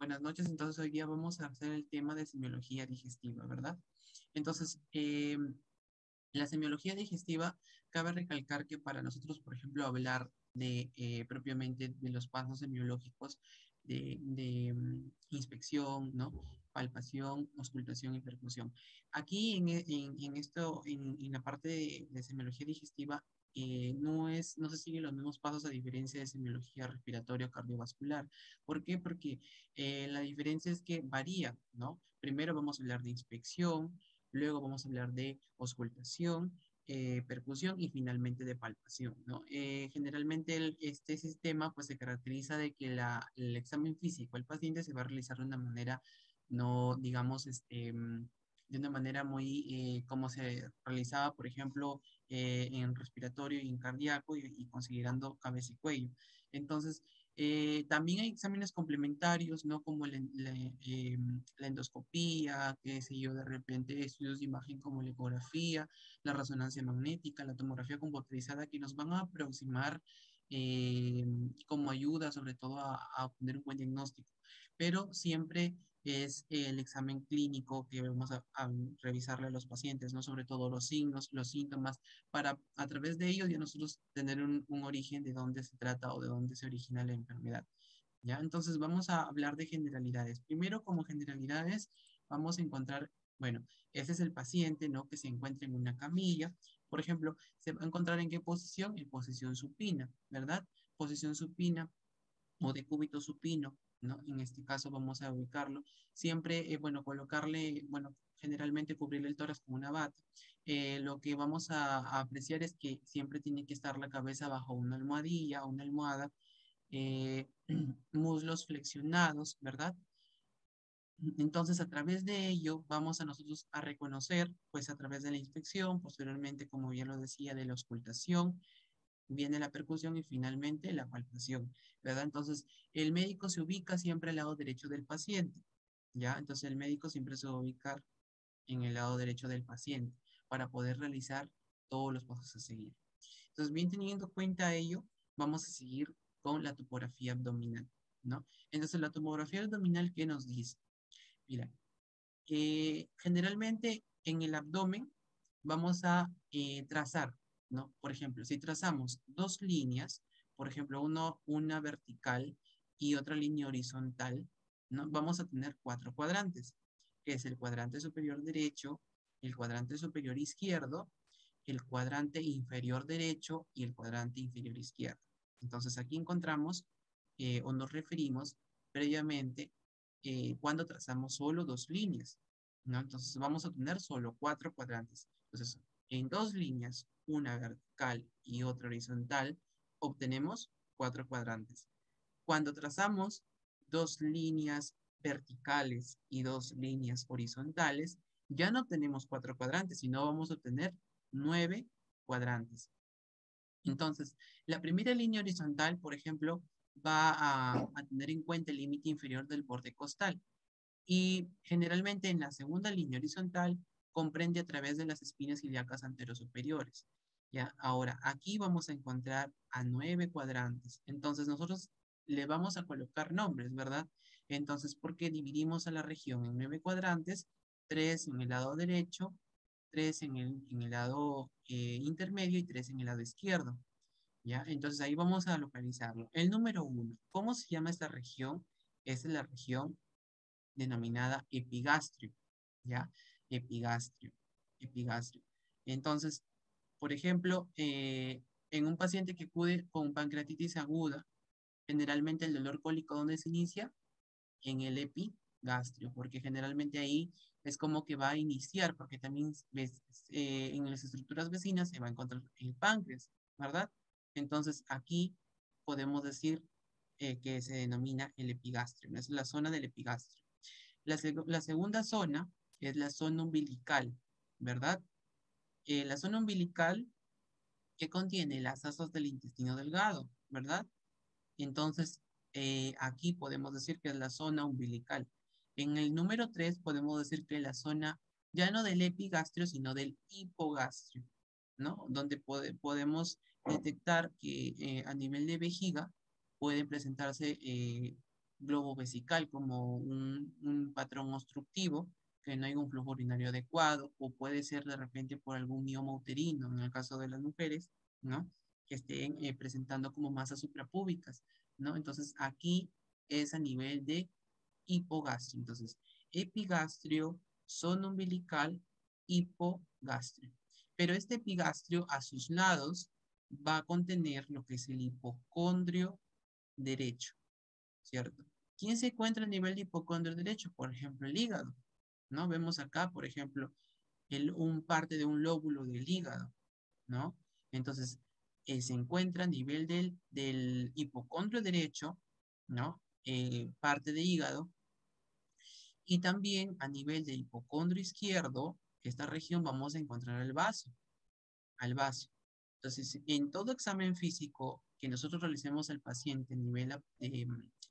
Buenas noches. Entonces, hoy día vamos a hacer el tema de semiología digestiva, ¿verdad? Entonces, la semiología digestiva, cabe recalcar que para nosotros, por ejemplo, hablar de propiamente de los pasos semiológicos de inspección, ¿no? Palpación, auscultación y percusión. Aquí en la parte de semiología digestiva, no se siguen los mismos pasos a diferencia de semiología respiratoria o cardiovascular. ¿Por qué? Porque la diferencia es que varía, ¿no? Primero vamos a hablar de inspección, luego vamos a hablar de auscultación, percusión y finalmente de palpación, ¿no? Generalmente este sistema pues se caracteriza de que el examen físico al paciente se va a realizar de una manera, no digamos, de una manera muy como se realizaba, por ejemplo, en respiratorio y en cardíaco y considerando cabeza y cuello. Entonces, también hay exámenes complementarios, ¿no? Como la endoscopía, qué sé yo, de repente estudios de imagen como la ecografía, la resonancia magnética, la tomografía computarizada, que nos van a aproximar eh, como ayuda, sobre todo a obtener un buen diagnóstico. Pero siempre es el examen clínico que vamos a revisarle a los pacientes, ¿no? Sobre todo los signos, los síntomas, para a través de ellos ya nosotros tener un origen de dónde se trata o de dónde se origina la enfermedad. ¿Ya? Entonces vamos a hablar de generalidades. Primero, como generalidades, vamos a encontrar, bueno, ese es el paciente, ¿no? Que se encuentra en una camilla. Por ejemplo, se va a encontrar en qué posición? En posición supina, ¿verdad? Posición supina o de cúbito supino, ¿no? En este caso vamos a ubicarlo. Siempre, bueno, colocarle, bueno, generalmente cubrirle el tórax con una bata. Lo que vamos a apreciar es que siempre tiene que estar la cabeza bajo una almohadilla, una almohada, eh, muslos flexionados, ¿verdad? Entonces, a través de ello, vamos a nosotros a reconocer, pues a través de la inspección, posteriormente, como ya lo decía, de la auscultación, viene la percusión y finalmente la palpación, ¿verdad? Entonces, el médico se ubica siempre al lado derecho del paciente, ¿ya? Entonces, el médico siempre se va a ubicar en el lado derecho del paciente para poder realizar todos los pasos a seguir. Entonces, bien teniendo en cuenta ello, vamos a seguir con la topografía abdominal, ¿no? Entonces, la tomografía abdominal, ¿qué nos dice? Mira, generalmente en el abdomen vamos a trazar, ¿no? Por ejemplo, si trazamos dos líneas, por ejemplo, una vertical y otra línea horizontal, ¿no? Vamos a tener cuatro cuadrantes, que es el cuadrante superior derecho, el cuadrante superior izquierdo, el cuadrante inferior derecho y el cuadrante inferior izquierdo. Entonces aquí encontramos o nos referimos previamente cuando trazamos solo dos líneas, ¿no? Entonces vamos a tener solo cuatro cuadrantes. Entonces, en dos líneas, una vertical y otra horizontal, obtenemos cuatro cuadrantes. Cuando trazamos dos líneas verticales y dos líneas horizontales, ya no tenemos cuatro cuadrantes, sino vamos a obtener nueve cuadrantes. Entonces, la primera línea horizontal, por ejemplo, va a tener en cuenta el límite inferior del borde costal. Y generalmente en la segunda línea horizontal comprende a través de las espinas ilíacas anterosuperiores. ¿Ya? Ahora, aquí vamos a encontrar a nueve cuadrantes. Entonces, nosotros le vamos a colocar nombres, ¿verdad? Entonces, ¿por qué dividimos a la región en nueve cuadrantes? Tres en el lado derecho, tres en el lado intermedio y tres en el lado izquierdo. ¿Ya? Entonces, ahí vamos a localizarlo. El número uno, ¿cómo se llama esta región? Es la región denominada epigastrio, ¿ya? Epigastrio, epigastrio. Entonces, por ejemplo, en un paciente que acude con pancreatitis aguda, generalmente el dolor cólico, ¿dónde se inicia? En el epigastrio, porque generalmente ahí es como que va a iniciar, porque también en las estructuras vecinas se va a encontrar el páncreas, ¿verdad? Entonces, aquí podemos decir que se denomina el epigastrio, es la zona del epigastrio. La segunda zona es la zona umbilical, ¿verdad? La zona umbilical que contiene las asas del intestino delgado, ¿verdad? Entonces, aquí podemos decir que es la zona umbilical. En el número 3 podemos decir que es la zona ya no del epigastrio, sino del hipogastrio, ¿no? Donde podemos detectar que a nivel de vejiga pueden presentarse globo vesical como un patrón obstructivo, que no hay un flujo urinario adecuado, o puede ser de repente por algún mioma uterino, en el caso de las mujeres, ¿no? Que estén presentando como masas suprapúbicas, ¿no? Entonces aquí es a nivel de hipogastrio. Entonces, epigastrio, zona umbilical, hipogastrio. Pero este epigastrio a sus lados va a contener lo que es el hipocondrio derecho, ¿cierto? ¿Quién se encuentra a nivel de hipocondrio derecho? Por ejemplo, el hígado, ¿no? Vemos acá, por ejemplo, un parte de un lóbulo del hígado, ¿no? Entonces, se encuentra a nivel del hipocondrio derecho, ¿no? Parte de hígado, y también a nivel del hipocondrio izquierdo, esta región vamos a encontrar el vaso, al vaso. Entonces, en todo examen físico que nosotros realicemos al paciente a nivel de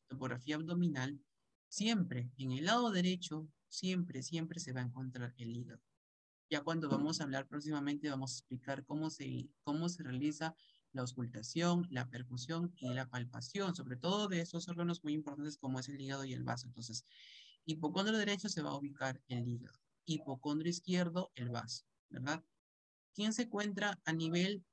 topografía abdominal, siempre en el lado derecho, siempre se va a encontrar el hígado. Ya cuando vamos a hablar próximamente, vamos a explicar cómo se realiza la auscultación, la percusión y la palpación, sobre todo de esos órganos muy importantes como es el hígado y el vaso. Entonces, hipocondrio derecho se va a ubicar el hígado, hipocondrio izquierdo el vaso, ¿verdad? ¿Quién se encuentra a nivel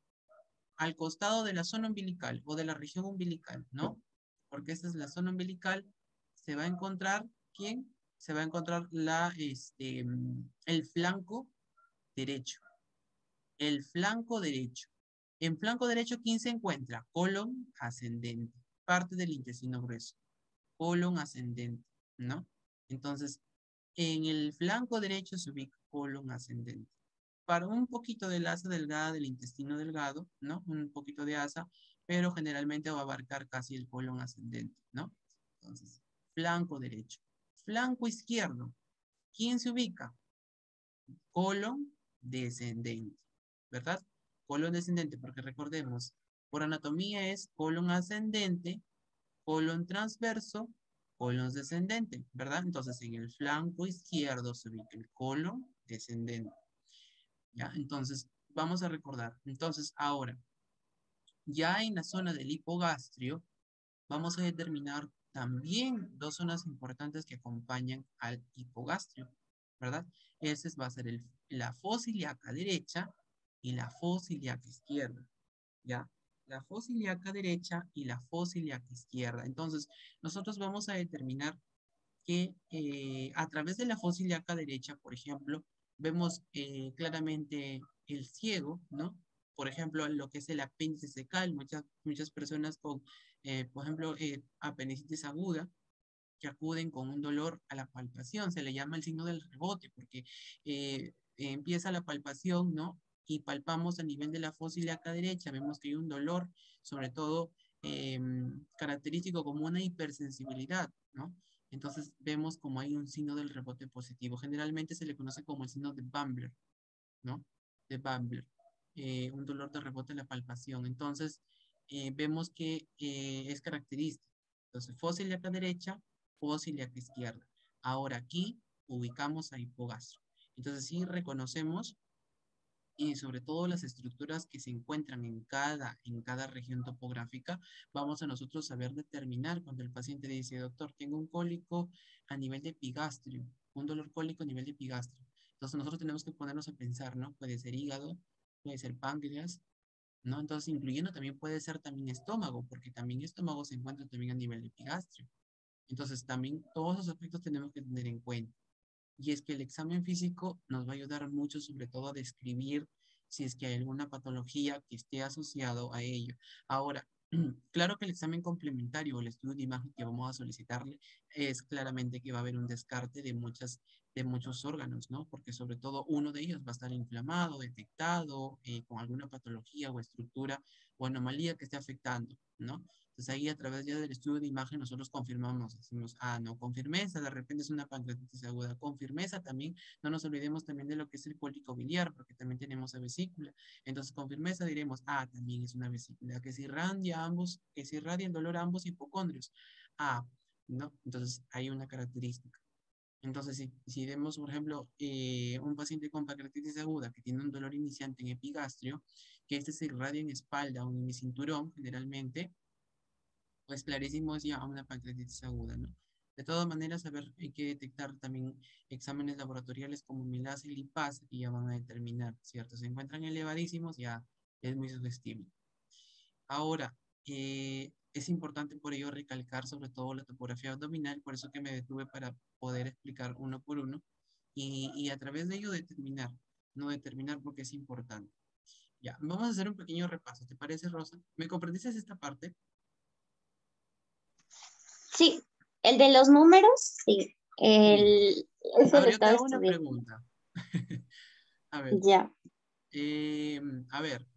al costado de la zona umbilical o de la región umbilical? ¿No? Porque esta es la zona umbilical. Se va a encontrar, ¿quién? Se va a encontrar el flanco derecho. El flanco derecho. En flanco derecho, ¿quién se encuentra? Colon ascendente, parte del intestino grueso. Colon ascendente, ¿no? Entonces, en el flanco derecho se ubica colon ascendente. Para un poquito del asa delgada del intestino delgado, ¿no? Un poquito de asa, pero generalmente va a abarcar casi el colon ascendente, ¿no? Entonces, flanco derecho. Flanco izquierdo, ¿quién se ubica? Colon descendente, ¿verdad? Colon descendente, porque recordemos, por anatomía es colon ascendente, colon transverso, colon descendente, ¿verdad? Entonces, en el flanco izquierdo se ubica el colon descendente, ¿ya? Entonces, vamos a recordar. Entonces, ahora, ya en la zona del hipogastrio, vamos a determinar también dos zonas importantes que acompañan al hipogastrio, ¿verdad? Ese va a ser la fosa ilíaca derecha y la fosa ilíaca izquierda, ¿ya? La fosa ilíaca derecha y la fosa ilíaca izquierda. Entonces, nosotros vamos a determinar que a través de la fosa ilíaca derecha, por ejemplo, vemos claramente el ciego, ¿no? Por ejemplo, lo que es el apéndice secal, muchas personas con, por ejemplo, apendicitis aguda, que acuden con un dolor a la palpación, se le llama el signo del rebote, porque empieza la palpación, ¿no? Y palpamos a nivel de la fosa ilíaca derecha, vemos que hay un dolor, sobre todo característico como una hipersensibilidad, ¿no? Entonces vemos como hay un signo del rebote positivo. Generalmente se le conoce como el signo de Bambler, ¿no? De Bambler, un dolor de rebote en la palpación. Entonces vemos que es característico. Entonces, fosa ilíaca derecha, fosa ilíaca izquierda. Ahora aquí ubicamos a hipogastro. Entonces sí reconocemos y sobre todo las estructuras que se encuentran en cada región topográfica, vamos a nosotros saber determinar cuando el paciente dice, doctor, tengo un cólico a nivel de epigastrio, un dolor cólico a nivel de epigastrio. Entonces nosotros tenemos que ponernos a pensar, ¿no? Puede ser hígado, puede ser páncreas, ¿no? Entonces incluyendo también puede ser también estómago, porque también estómago se encuentra también a nivel de epigastrio. Entonces también todos esos aspectos tenemos que tener en cuenta. Y es que el examen físico nos va a ayudar mucho, sobre todo a describir si es que hay alguna patología que esté asociado a ello. Ahora, claro que el examen complementario o el estudio de imagen que vamos a solicitarle es claramente que va a haber un descarte de muchos órganos, ¿no? Porque sobre todo uno de ellos va a estar inflamado, detectado, con alguna patología o estructura o anomalía que esté afectando, ¿no? Entonces ahí a través ya del estudio de imagen nosotros confirmamos, decimos, ah, no, con firmeza, de repente es una pancreatitis aguda, con firmeza también, no nos olvidemos también de lo que es el cólico biliar, porque también tenemos la vesícula, entonces con firmeza diremos, ah, también es una vesícula, que se irradia el dolor a ambos hipocondrios, ah, ¿no? Entonces hay una característica. Entonces, si vemos, por ejemplo, un paciente con pancreatitis aguda que tiene un dolor iniciante en epigastrio, que este se irradia en espalda o en mi cinturón, generalmente, pues clarísimo es ya una pancreatitis aguda, ¿no? De todas maneras, a ver, hay que detectar también exámenes laboratoriales como milasa y lipasa y ya van a determinar, ¿cierto? Se encuentran elevadísimos, ya es muy sugestible. Ahora, es importante por ello recalcar sobre todo la topografía abdominal, por eso que me detuve para poder explicar uno por uno y a través de ello determinar, no determinar porque es importante. Ya, vamos a hacer un pequeño repaso, ¿te parece, Rosa? ¿Me comprendiste esta parte? Sí, el de los números, sí. Bien. Eso lo Ahora yo te estaba hago una estudiando. pregunta. A ver, Ya, eh, a ver,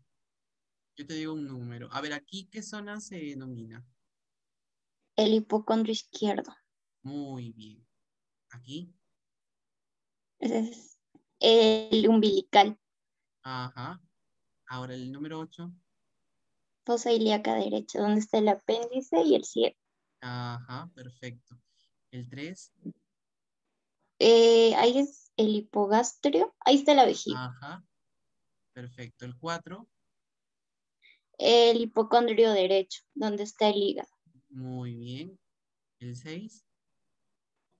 yo te digo un número. A ver, aquí, ¿qué zona se denomina? el hipocondrio izquierdo. Muy bien. Aquí, Ese es el umbilical. ajá. Ahora el número 8. Fosa ilíaca derecha, donde está el apéndice y el cielo. Ajá, perfecto. El 3. Ahí es el hipogastrio. Ahí está la vejiga. Ajá, perfecto. El 4. El hipocondrio derecho, donde está el hígado. Muy bien. El 6.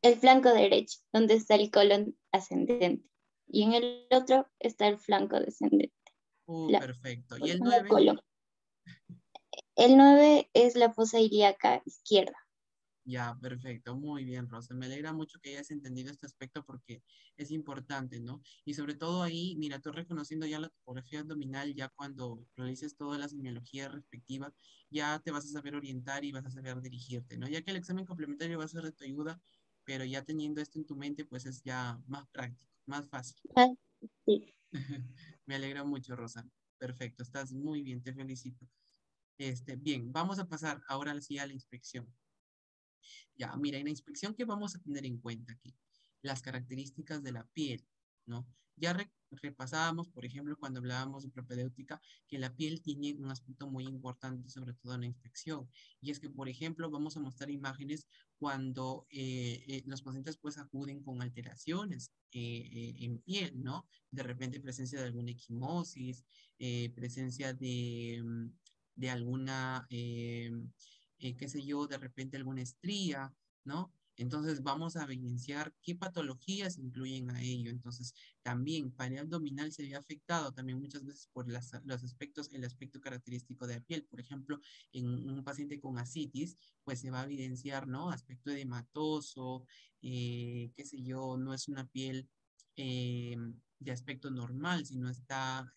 El flanco derecho, donde está el colon ascendente. Y en el otro está el flanco descendente. La, Perfecto. ¿Y el colon, la 9? colon. El 9 es la fosa ilíaca izquierda. Ya, perfecto, muy bien, Rosa. Me alegra mucho que hayas entendido este aspecto porque es importante, ¿no? Y sobre todo ahí, mira, tú reconociendo ya la topografía abdominal, ya cuando realices toda la semiología respectiva, ya te vas a saber orientar y vas a saber dirigirte, ¿no? Ya que el examen complementario va a ser de tu ayuda, pero ya teniendo esto en tu mente, pues es ya más práctico, más fácil. Ah, sí. Me alegra mucho, Rosa. Perfecto, estás muy bien, te felicito. Bien, vamos a pasar ahora sí a la inspección. Ya, mira, en la inspección, ¿qué vamos a tener en cuenta aquí? Las características de la piel, ¿no? Ya repasábamos, por ejemplo, cuando hablábamos de propedéutica, que la piel tiene un aspecto muy importante, sobre todo en la inspección. Y es que, por ejemplo, vamos a mostrar imágenes cuando los pacientes pues acuden con alteraciones en piel, ¿no? De repente presencia de alguna equimosis, presencia de alguna qué sé yo, de repente alguna estría, ¿no? Entonces vamos a evidenciar qué patologías incluyen a ello. Entonces también pared abdominal se ve afectado también muchas veces por los aspectos, el aspecto característico de la piel. Por ejemplo, en un paciente con ascitis, pues se va a evidenciar, ¿no? Aspecto edematoso, qué sé yo, no es una piel de aspecto normal, sino está,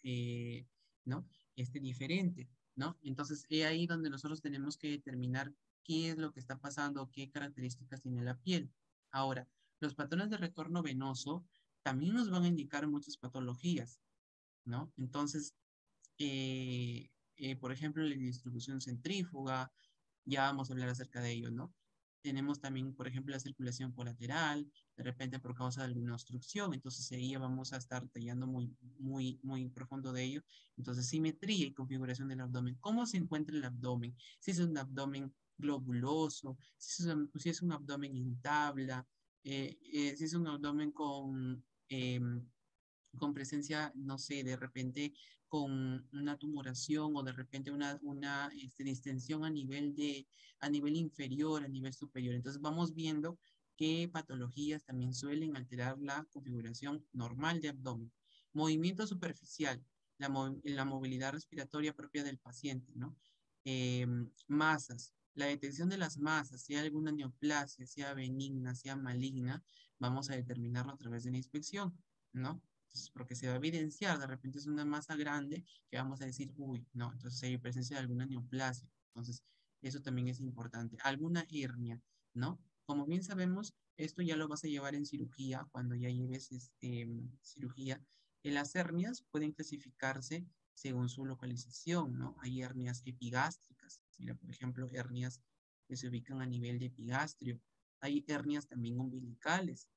¿no? Diferente. ¿No? Entonces, es ahí donde nosotros tenemos que determinar qué es lo que está pasando, qué características tiene la piel. Ahora, los patrones de retorno venoso también nos van a indicar muchas patologías, ¿no? Entonces, por ejemplo, la distribución centrífuga, ya vamos a hablar acerca de ello, ¿no? Tenemos también, por ejemplo, la circulación colateral, de repente por causa de alguna obstrucción, entonces ahí ya vamos a estar tallando muy profundo de ello. Entonces, simetría y configuración del abdomen. ¿Cómo se encuentra el abdomen? Si es un abdomen globuloso, si es un abdomen en tabla, si es un abdomen con presencia, no sé, de repente con una tumoración o de repente una distensión a nivel inferior, a nivel superior. Entonces vamos viendo qué patologías también suelen alterar la configuración normal de abdomen. Movimiento superficial, la movilidad respiratoria propia del paciente, ¿no? Masas, la detección de las masas, si hay alguna neoplasia, sea benigna, sea maligna, vamos a determinarlo a través de la inspección, ¿no? Entonces, porque se va a evidenciar, de repente es una masa grande que vamos a decir, uy, no, entonces hay presencia de alguna neoplasia. Entonces, eso también es importante. Alguna hernia, ¿no? Como bien sabemos, esto ya lo vas a llevar en cirugía, cuando ya lleves cirugía. Las hernias pueden clasificarse según su localización, ¿no? Hay hernias epigástricas, mira, por ejemplo, hernias que se ubican a nivel de epigastrio. Hay hernias también umbilicales,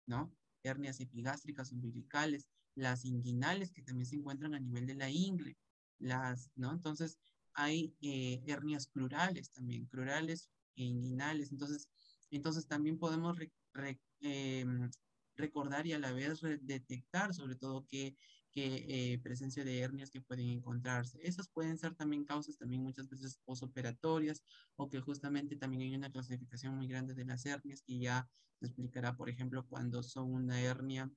¿no? Hernias epigástricas umbilicales, las inguinales que también se encuentran a nivel de la ingle, ¿no? Entonces, hay hernias plurales también, plurales e inguinales. Entonces también podemos recordar y a la vez detectar sobre todo presencia de hernias que pueden encontrarse. Esas pueden ser también causas también muchas veces posoperatorias o que justamente también hay una clasificación muy grande de las hernias que ya se explicará, por ejemplo, cuando son una hernia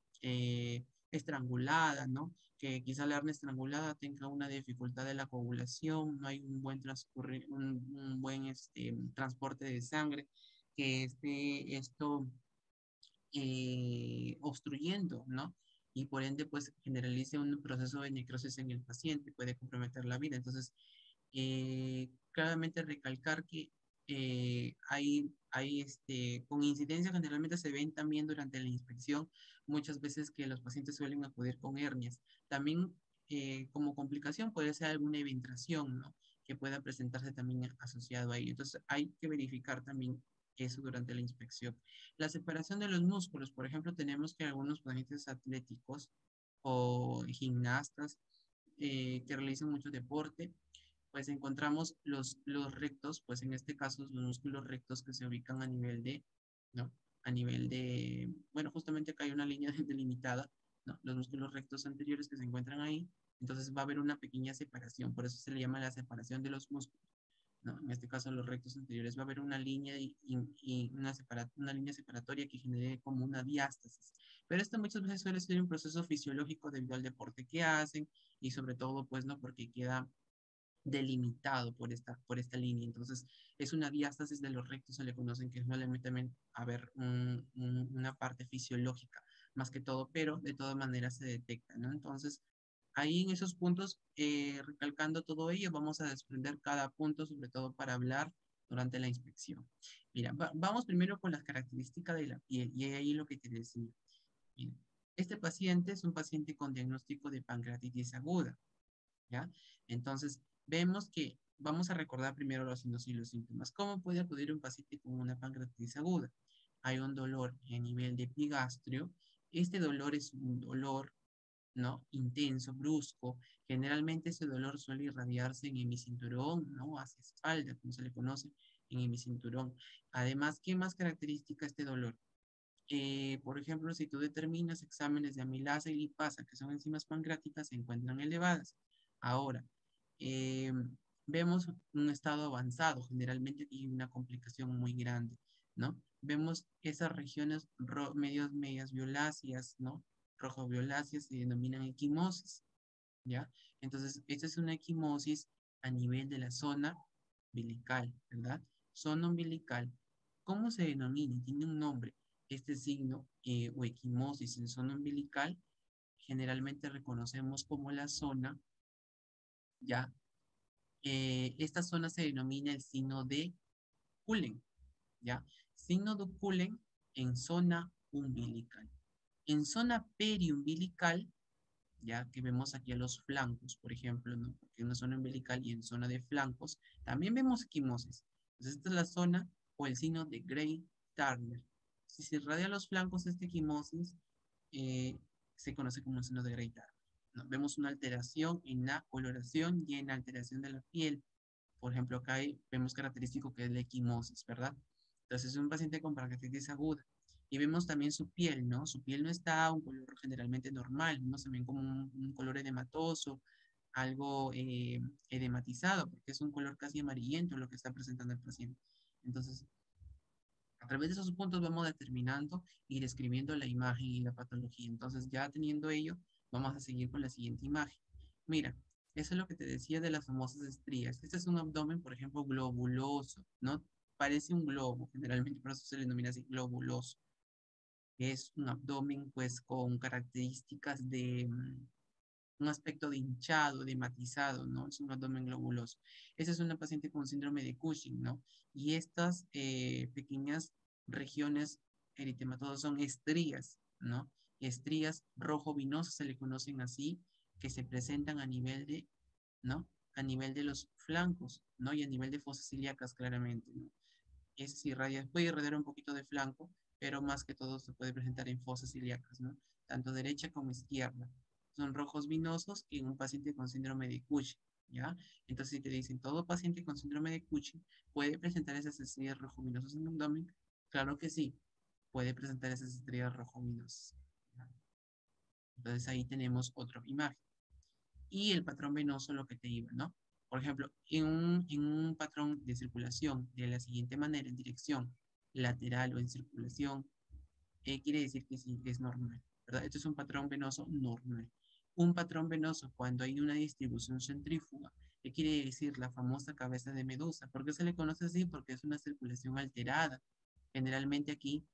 estrangulada, ¿no? Que quizá la hernia estrangulada tenga una dificultad de la coagulación, no hay un buen un buen transporte de sangre, que esté esto obstruyendo, ¿no? Y por ende, pues generalice un proceso de necrosis en el paciente, puede comprometer la vida. Entonces, claramente recalcar que con incidencia generalmente se ven también durante la inspección, muchas veces que los pacientes suelen acudir con hernias. También como complicación puede ser alguna eventración, ¿no? Que pueda presentarse también asociado a ello. Entonces hay que verificar también eso durante la inspección. La separación de los músculos, por ejemplo, tenemos que algunos pacientes atléticos o gimnastas que realizan mucho deporte, pues encontramos los rectos, pues en este caso los músculos rectos que se ubican a nivel de, ¿no? A nivel de, bueno, justamente acá hay una línea delimitada, ¿no? Los músculos rectos anteriores que se encuentran ahí, entonces va a haber una pequeña separación, por eso se le llama la separación de los músculos, ¿no? En este caso, los rectos anteriores va a haber una línea y una línea separatoria que genere como una diástasis. Pero esto muchas veces suele ser un proceso fisiológico debido al deporte que hacen y sobre todo, pues, ¿no? Porque queda delimitado por esta línea. Entonces, es una diástasis de los rectos, se le conocen que no le meten a ver una parte fisiológica, más que todo, pero de todas maneras se detecta, ¿no? Entonces, ahí en esos puntos, recalcando todo ello, vamos a desprender cada punto, sobre todo para hablar durante la inspección. Mira, vamos primero con las características de la piel, y ahí lo que te decía. Mira, este paciente es un paciente con diagnóstico de pancreatitis aguda, ¿ya? Entonces, vemos que vamos a recordar primero los signos y los síntomas. ¿Cómo puede acudir un paciente con una pancreatitis aguda? Hay un dolor a nivel de epigastrio. Este dolor es un dolor, ¿no? Intenso, brusco. Generalmente ese dolor suele irradiarse en hemicinturón, ¿no? Hacia espalda, como se le conoce, en hemicinturón. Además, ¿qué más caracteriza este dolor? Por ejemplo, si tú determinas exámenes de amilasa y lipasa, que son enzimas pancreáticas, se encuentran elevadas. Ahora, eh, vemos un estado avanzado, generalmente tiene una complicación muy grande, ¿no? Vemos esas regiones medias violáceas, ¿no? Rojo violáceas se denominan equimosis, ¿ya? Entonces, esta es una equimosis a nivel de la zona umbilical, ¿verdad? Zona umbilical. ¿Cómo se denomina? Tiene un nombre. Este signo o equimosis en zona umbilical generalmente reconocemos como la zona, ¿ya? Esta zona se denomina el signo de Cullen, ¿ya? Signo de Cullen en zona umbilical. En zona periumbilical, ya que vemos aquí a los flancos, por ejemplo, ¿no? Porque en una zona umbilical y en zona de flancos, también vemos equimosis. Entonces, esta es la zona o el signo de Gray-Turner. Si se irradia a los flancos esta equimosis, eh, se conoce como el signo de Gray-Turner, ¿no? Vemos una alteración en la coloración y en la alteración de la piel. Por ejemplo, acá vemos característico que es la equimosis, ¿verdad? Entonces, es un paciente con pancreatitis aguda. Y vemos también su piel, ¿no? Su piel no está a un color generalmente normal, no se ven como un color edematoso, algo edematizado, porque es un color casi amarillento lo que está presentando el paciente. Entonces, a través de esos puntos vamos determinando y describiendo la imagen y la patología. Entonces, ya teniendo ello, vamos a seguir con la siguiente imagen. Mira, eso es lo que te decía de las famosas estrías. Este es un abdomen, por ejemplo, globuloso, ¿no? Parece un globo, generalmente por eso se le denomina así, globuloso. Es un abdomen, pues, con características de un aspecto de hinchado, de matizado, ¿no? Es un abdomen globuloso. Esa es una paciente con síndrome de Cushing, ¿no? Y estas pequeñas regiones eritematosas son estrías, ¿no? Estrías rojo-vinosas se le conocen así, que se presentan a nivel de, ¿no? A nivel de los flancos, ¿no? Y a nivel de fosas ilíacas, claramente, ¿no? Es irradia, puede irradiar un poquito de flanco, pero más que todo se puede presentar en fosas ilíacas, ¿no? Tanto derecha como izquierda. Son rojos vinosos en un paciente con síndrome de Cushing, ¿ya? Entonces, si te dicen, todo paciente con síndrome de Cushing puede presentar esas estrellas rojovinosas en el abdomen, claro que sí, puede presentar esas estrellas rojovinosas. Entonces ahí tenemos otra imagen. Y el patrón venoso lo que te iba, ¿no? Por ejemplo, en un patrón de circulación de la siguiente manera, en dirección lateral o en circulación, quiere decir que sí, es normal, ¿verdad? Esto es un patrón venoso normal. Un patrón venoso cuando hay una distribución centrífuga, ¿qué quiere decir? La famosa cabeza de medusa. ¿Por qué se le conoce así? Porque es una circulación alterada. Generalmente aquí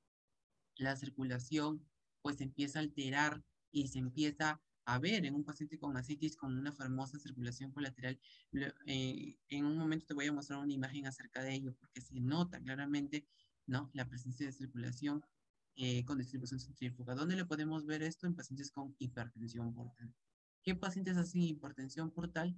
la circulación pues se empieza a alterar y se empieza a ver en un paciente con ascitis con una famosa circulación colateral. En un momento te voy a mostrar una imagen acerca de ello porque se nota claramente, ¿no?, la presencia de circulación con distribución centrífuga. ¿Dónde le podemos ver esto? En pacientes con hipertensión portal. ¿Qué pacientes hacen hipertensión portal?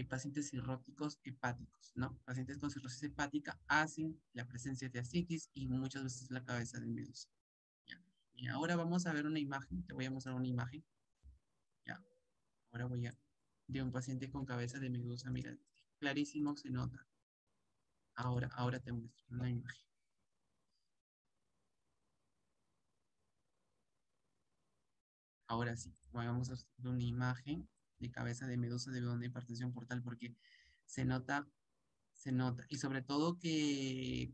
Pacientes cirróticos hepáticos, ¿no? Pacientes con cirrosis hepática hacen la presencia de ascitis y muchas veces la cabeza de medusa. ¿Ya? Y ahora vamos a ver una imagen, te voy a mostrar una imagen. ¿Ya? Ahora voy a de un paciente con cabeza de medusa, mira, clarísimo se nota. Ahora te muestro una imagen. Ahora sí, vamos a hacer una imagen de cabeza de medusa de una hipertensión portal porque se nota, se nota. Y sobre todo que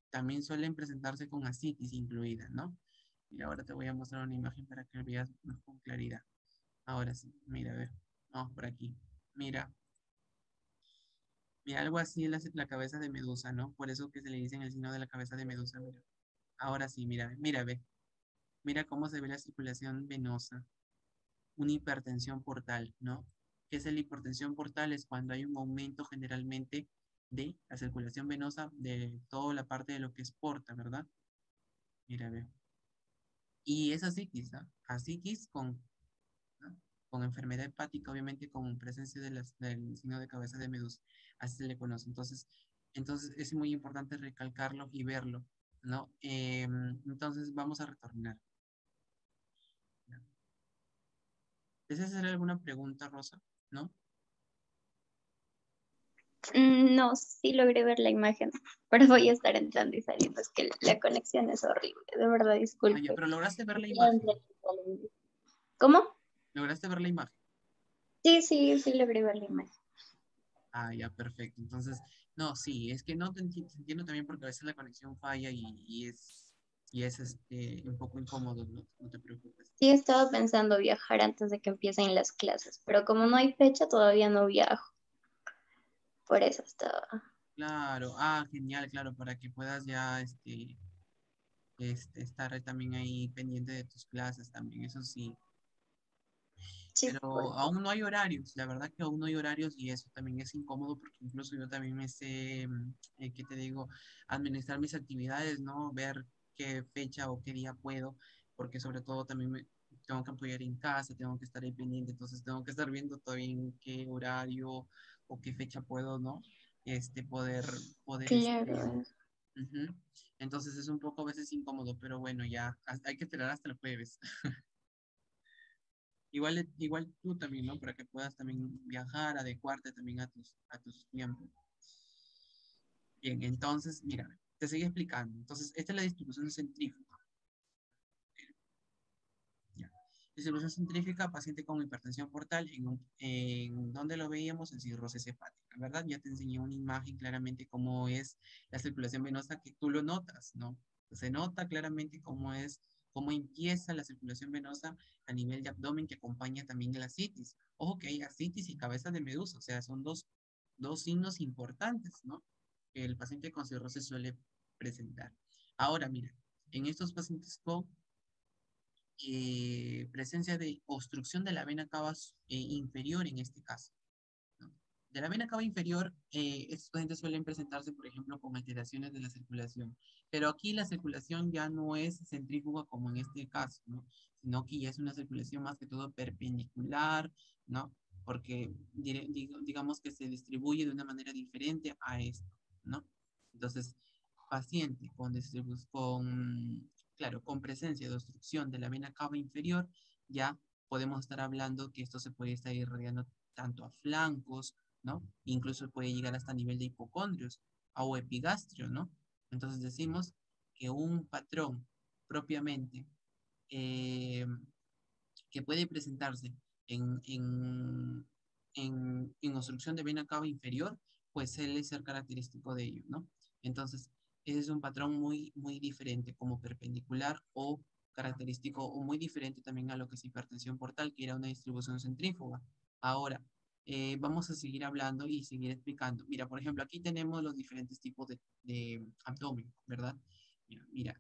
también suelen presentarse con ascitis incluida, ¿no? Y ahora te voy a mostrar una imagen para que veas más con claridad. Ahora sí, mira, a ver, vamos por aquí. Mira, mira algo así la cabeza de medusa, ¿no? Por eso que se le dice el signo de la cabeza de medusa, mira. Ahora sí, mira, mira, ve. Mira cómo se ve la circulación venosa. Una hipertensión portal, ¿no? ¿Qué es la hipertensión portal? Es cuando hay un aumento generalmente de la circulación venosa de toda la parte de lo que es porta, ¿verdad? Mira, ve. Y es asitis, ¿no? Asitis ¿no? Con enfermedad hepática, obviamente con presencia del signo de cabeza de medusa, así se le conoce. Entonces es muy importante recalcarlo y verlo, ¿no? Entonces vamos a retornar. ¿Deseas hacer alguna pregunta, Rosa? ¿No? No, sí logré ver la imagen, pero voy a estar entrando y saliendo. Es que la conexión es horrible, de verdad, Ah, ya, disculpe. pero lograste ver la imagen. Siempre sale. ¿Cómo? ¿Lograste ver la imagen? Sí, sí, sí logré ver la imagen. Ah, ya, perfecto. Entonces, no, sí, es que no te entiendo también porque a veces la conexión falla y es un poco incómodo, ¿no? No te preocupes. Sí, estaba pensando viajar antes de que empiecen las clases, pero como no hay fecha, todavía no viajo. Por eso estaba. Claro, genial, claro, para que puedas ya estar también ahí pendiente de tus clases también, eso sí. Sí, Pero aún no hay horarios, la verdad que aún no hay horarios y eso también es incómodo porque incluso yo también me sé, ¿qué te digo? Administrar mis actividades, ¿no? Ver qué fecha o qué día puedo, porque sobre todo también me tengo que apoyar en casa, tengo que estar ahí pendiente, entonces tengo que estar viendo todavía en qué horario o qué fecha puedo, ¿no? Poder, claro. ujú. Entonces es un poco a veces incómodo, pero bueno, ya hay que esperar hasta el jueves. Igual tú también, ¿no? Para que puedas también viajar, adecuarte también a tus tiempos. Bien, entonces, mira, te sigo explicando. Entonces, esta es la distribución centrífuga. Ya. Distribución centrífuga, paciente con hipertensión portal, en donde lo veíamos en cirrosis hepática, ¿verdad? Ya te enseñé una imagen claramente cómo es la circulación venosa que tú lo notas, ¿no? Se nota claramente cómo empieza la circulación venosa a nivel de abdomen que acompaña también la ascitis. Ojo que hay ascitis y cabeza de medusa, o sea, son dos signos importantes, ¿no? Que el paciente con cirrosis suele presentar. Ahora, mira, en estos pacientes con presencia de obstrucción de la vena cava inferior en este caso, ¿no? De la vena cava inferior, estos pacientes suelen presentarse, por ejemplo, con alteraciones de la circulación, pero aquí la circulación ya no es centrífuga como en este caso, ¿no? Sino que ya es una circulación más que todo perpendicular, ¿no? Porque digamos que se distribuye de una manera diferente a esto, ¿no? Entonces, paciente claro, con presencia de obstrucción de la vena cava inferior, ya podemos estar hablando que esto se puede estar irradiando tanto a flancos, ¿no? Incluso puede llegar hasta nivel de hipocondrios o epigastrio, ¿no? Entonces decimos que un patrón propiamente eh, que puede presentarse en, en, en obstrucción de vena cava inferior, pues suele ser característico de ello, ¿no? Entonces, ese es un patrón muy diferente, como perpendicular o característico, o muy diferente también a lo que es hipertensión portal, que era una distribución centrífuga. Ahora, vamos a seguir hablando y seguir explicando. Mira, por ejemplo, aquí tenemos los diferentes tipos de abdomen, ¿verdad? Mira,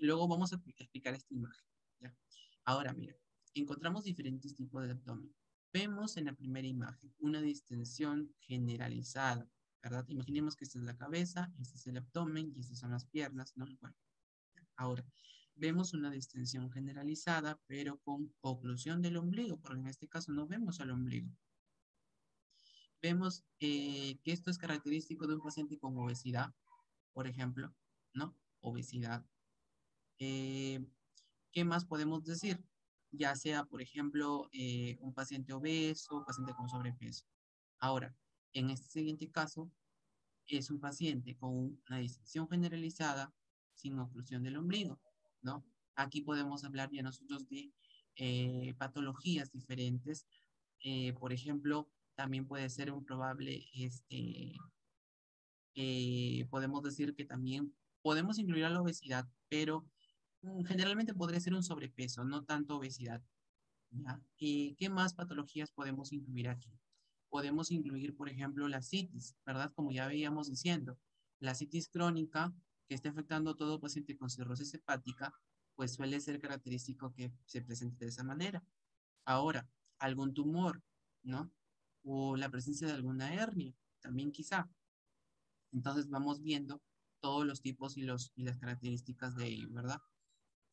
luego vamos a explicar esta imagen, ¿ya? Ahora, mira, encontramos diferentes tipos de abdomen. Vemos en la primera imagen una distensión generalizada, ¿verdad? Imaginemos que esta es la cabeza, este es el abdomen y estas son las piernas, ¿no? Bueno, ahora, vemos una distensión generalizada, pero con oclusión del ombligo, porque en este caso no vemos al ombligo. Vemos que esto es característico de un paciente con obesidad, por ejemplo, ¿no? Obesidad. Eh, ¿Qué más podemos decir? Ya sea, por ejemplo, un paciente obeso, paciente con sobrepeso. Ahora, en este siguiente caso, es un paciente con una distensión generalizada sin oclusión del ombligo, ¿no? Aquí podemos hablar ya nosotros de patologías diferentes. Por ejemplo, también puede ser un probable, podemos decir que también podemos incluir a la obesidad, pero generalmente podría ser un sobrepeso, no tanto obesidad, ¿ya? ¿Qué más patologías podemos incluir aquí? Podemos incluir, por ejemplo, la citis, ¿verdad? Como ya veíamos diciendo, la citis crónica que está afectando a todo paciente con cirrosis hepática, pues suele ser característico que se presente de esa manera. Ahora, algún tumor, ¿no? O la presencia de alguna hernia, también quizá. Entonces vamos viendo todos los tipos y las características de ello, ¿verdad?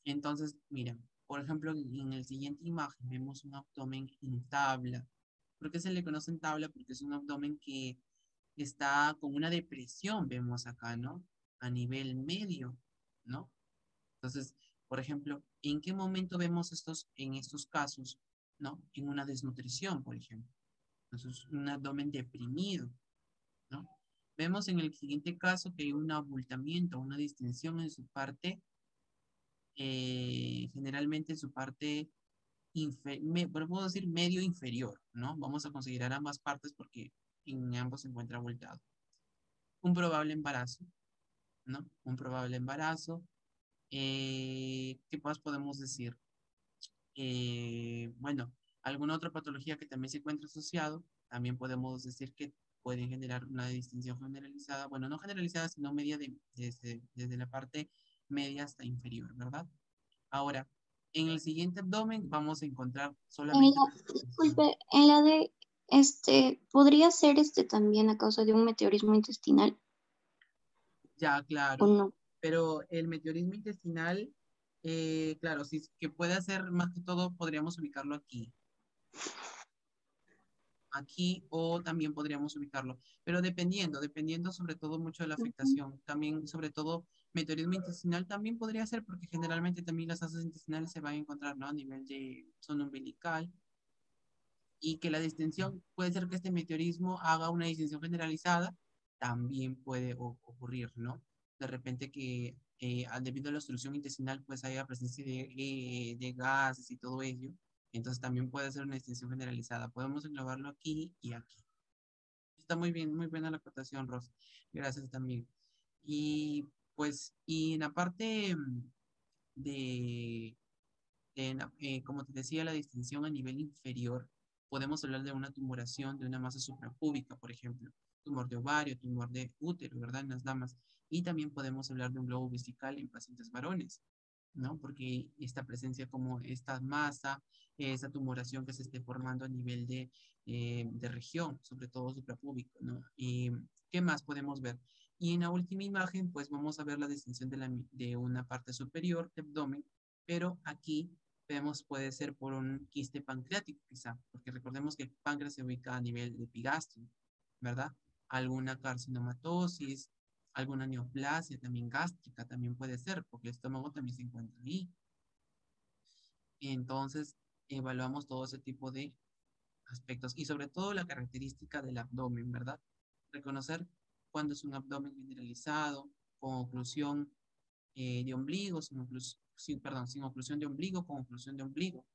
Entonces, mira, por ejemplo, en el siguiente imagen vemos un abdomen en tabla. ¿Por qué se le conoce en tabla? Porque es un abdomen que está con una depresión, vemos acá, ¿no? A nivel medio, ¿no? Entonces, por ejemplo, ¿en qué momento vemos en estos casos, ¿no? En una desnutrición, por ejemplo. Entonces, un abdomen deprimido, ¿no? Vemos en el siguiente caso que hay un abultamiento, una distensión en su parte, generalmente en su parte, podemos decir medio inferior, ¿no? Vamos a considerar ambas partes porque en ambos se encuentra abultado. Un probable embarazo, ¿no? Un probable embarazo. ¿Qué más podemos decir? Bueno, alguna otra patología que también se encuentra asociado, también podemos decir que pueden generar una distinción generalizada, bueno, no generalizada, sino media desde la parte media hasta inferior, ¿verdad? Ahora, en el siguiente abdomen vamos a encontrar solamente la distinción. Disculpe, en la de podría ser también a causa de un meteorismo intestinal Ya, o claro, no. pero el meteorismo intestinal, claro, sí, que puede hacer más que todo, podríamos ubicarlo aquí o también podríamos ubicarlo, pero dependiendo sobre todo mucho de la Ujú. afectación, también sobre todo meteorismo intestinal también podría ser porque generalmente también las asas intestinales se van a encontrar, ¿no? A nivel de zona umbilical y que la distensión, puede ser que este meteorismo haga una distensión generalizada, también puede ocurrir, ¿no? De repente que debido a la obstrucción intestinal pues haya presencia de gases y todo ello, entonces también puede ser una distensión generalizada. Podemos englobarlo aquí y aquí. Está muy bien, muy buena la acotación, Ros. Gracias también. Y pues, y en la parte de, como te decía, la distinción a nivel inferior, podemos hablar de una tumoración de una masa suprapúbica, por ejemplo, tumor de ovario, tumor de útero, ¿verdad? En las damas. Y también podemos hablar de un globo vesical en pacientes varones, ¿no? Porque esta presencia como esta masa, esa tumoración que se esté formando a nivel de región, sobre todo suprapúbico, ¿no? Y ¿qué más podemos ver? Y en la última imagen, pues vamos a ver la distinción de una parte superior de abdomen, pero aquí vemos puede ser por un quiste pancreático quizá, porque recordemos que el páncreas se ubica a nivel de epigastrio, ¿verdad? Alguna carcinomatosis, alguna neoplasia también gástrica también puede ser, porque el estómago también se encuentra ahí. Entonces, evaluamos todo ese tipo de aspectos y sobre todo la característica del abdomen, ¿verdad? Reconocer cuando es un abdomen generalizado, con oclusión de ombligo, perdón, sin oclusión de ombligo, con oclusión de ombligo.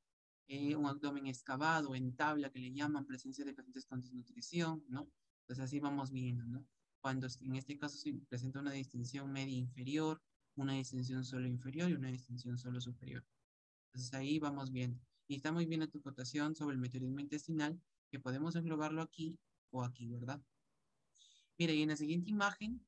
un abdomen excavado en tabla que le llaman presencia de pacientes con desnutrición, ¿no? Entonces así vamos viendo, ¿no? Cuando en este caso se presenta una distensión media inferior, una distensión solo inferior y una distensión solo superior. Entonces ahí vamos viendo. Y está muy bien tu cotación sobre el meteorismo intestinal, que podemos englobarlo aquí o aquí, ¿verdad? Mira, y en la siguiente imagen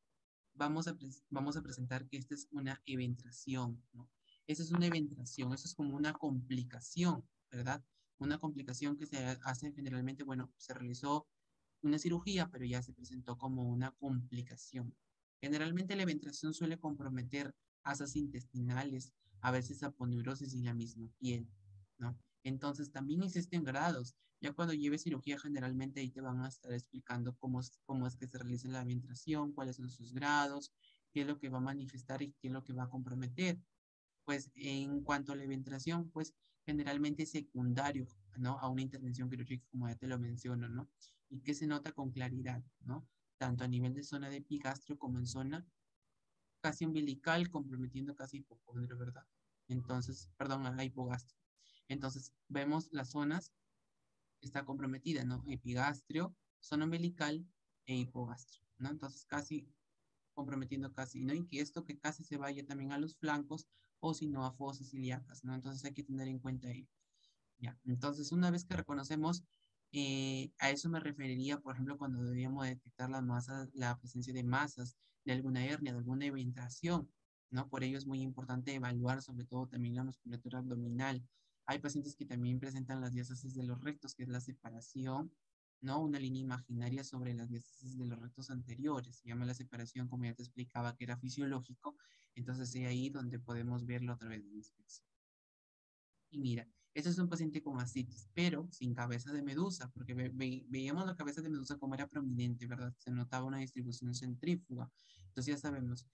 vamos a presentar que esta es una eventración, ¿no? Esta es una eventración, eso es como una complicación, ¿verdad? Una complicación que se hace generalmente, bueno, se realizó una cirugía, pero ya se presentó como una complicación. Generalmente la eventración suele comprometer asas intestinales, a veces aponeurosis y la misma piel, ¿no? Entonces también existen grados. Ya cuando lleves cirugía, generalmente ahí te van a estar explicando cómo es que se realiza la eventración, cuáles son sus grados, qué es lo que va a manifestar y qué es lo que va a comprometer. Pues en cuanto a la eventración, pues generalmente es secundario, ¿no? A una intervención quirúrgica, como ya te lo menciono, ¿no? Y que se nota con claridad, ¿no? Tanto a nivel de zona de epigastrio como en zona casi umbilical, comprometiendo casi hipocondrio, ¿verdad? Entonces, perdón, a hipogastrio. Entonces, vemos las zonas que está comprometida, ¿no? Epigastrio, zona umbilical e hipogastrio, ¿no? Entonces, casi comprometiendo casi, ¿no? Y que esto que casi se vaya también a los flancos o si no a fosas ilíacas, ¿no? Entonces hay que tener en cuenta ello. Ya, entonces una vez que reconocemos, a eso me referiría, por ejemplo, cuando debíamos detectar las masas, la presencia de masas, de alguna hernia, de alguna eventación, ¿no? Por ello es muy importante evaluar sobre todo también la musculatura abdominal. Hay pacientes que también presentan las diástasis de los rectos, que es la separación, ¿no? Una línea imaginaria sobre las diástasis de los rectos anteriores. Se llama la separación, como ya te explicaba, que era fisiológico. Entonces es ahí donde podemos verlo a través de la inspección. Y mira, este es un paciente con ascitis, pero sin cabeza de medusa, porque veíamos la cabeza de medusa como era prominente, ¿verdad? Se notaba una distribución centrífuga. Entonces ya sabemos,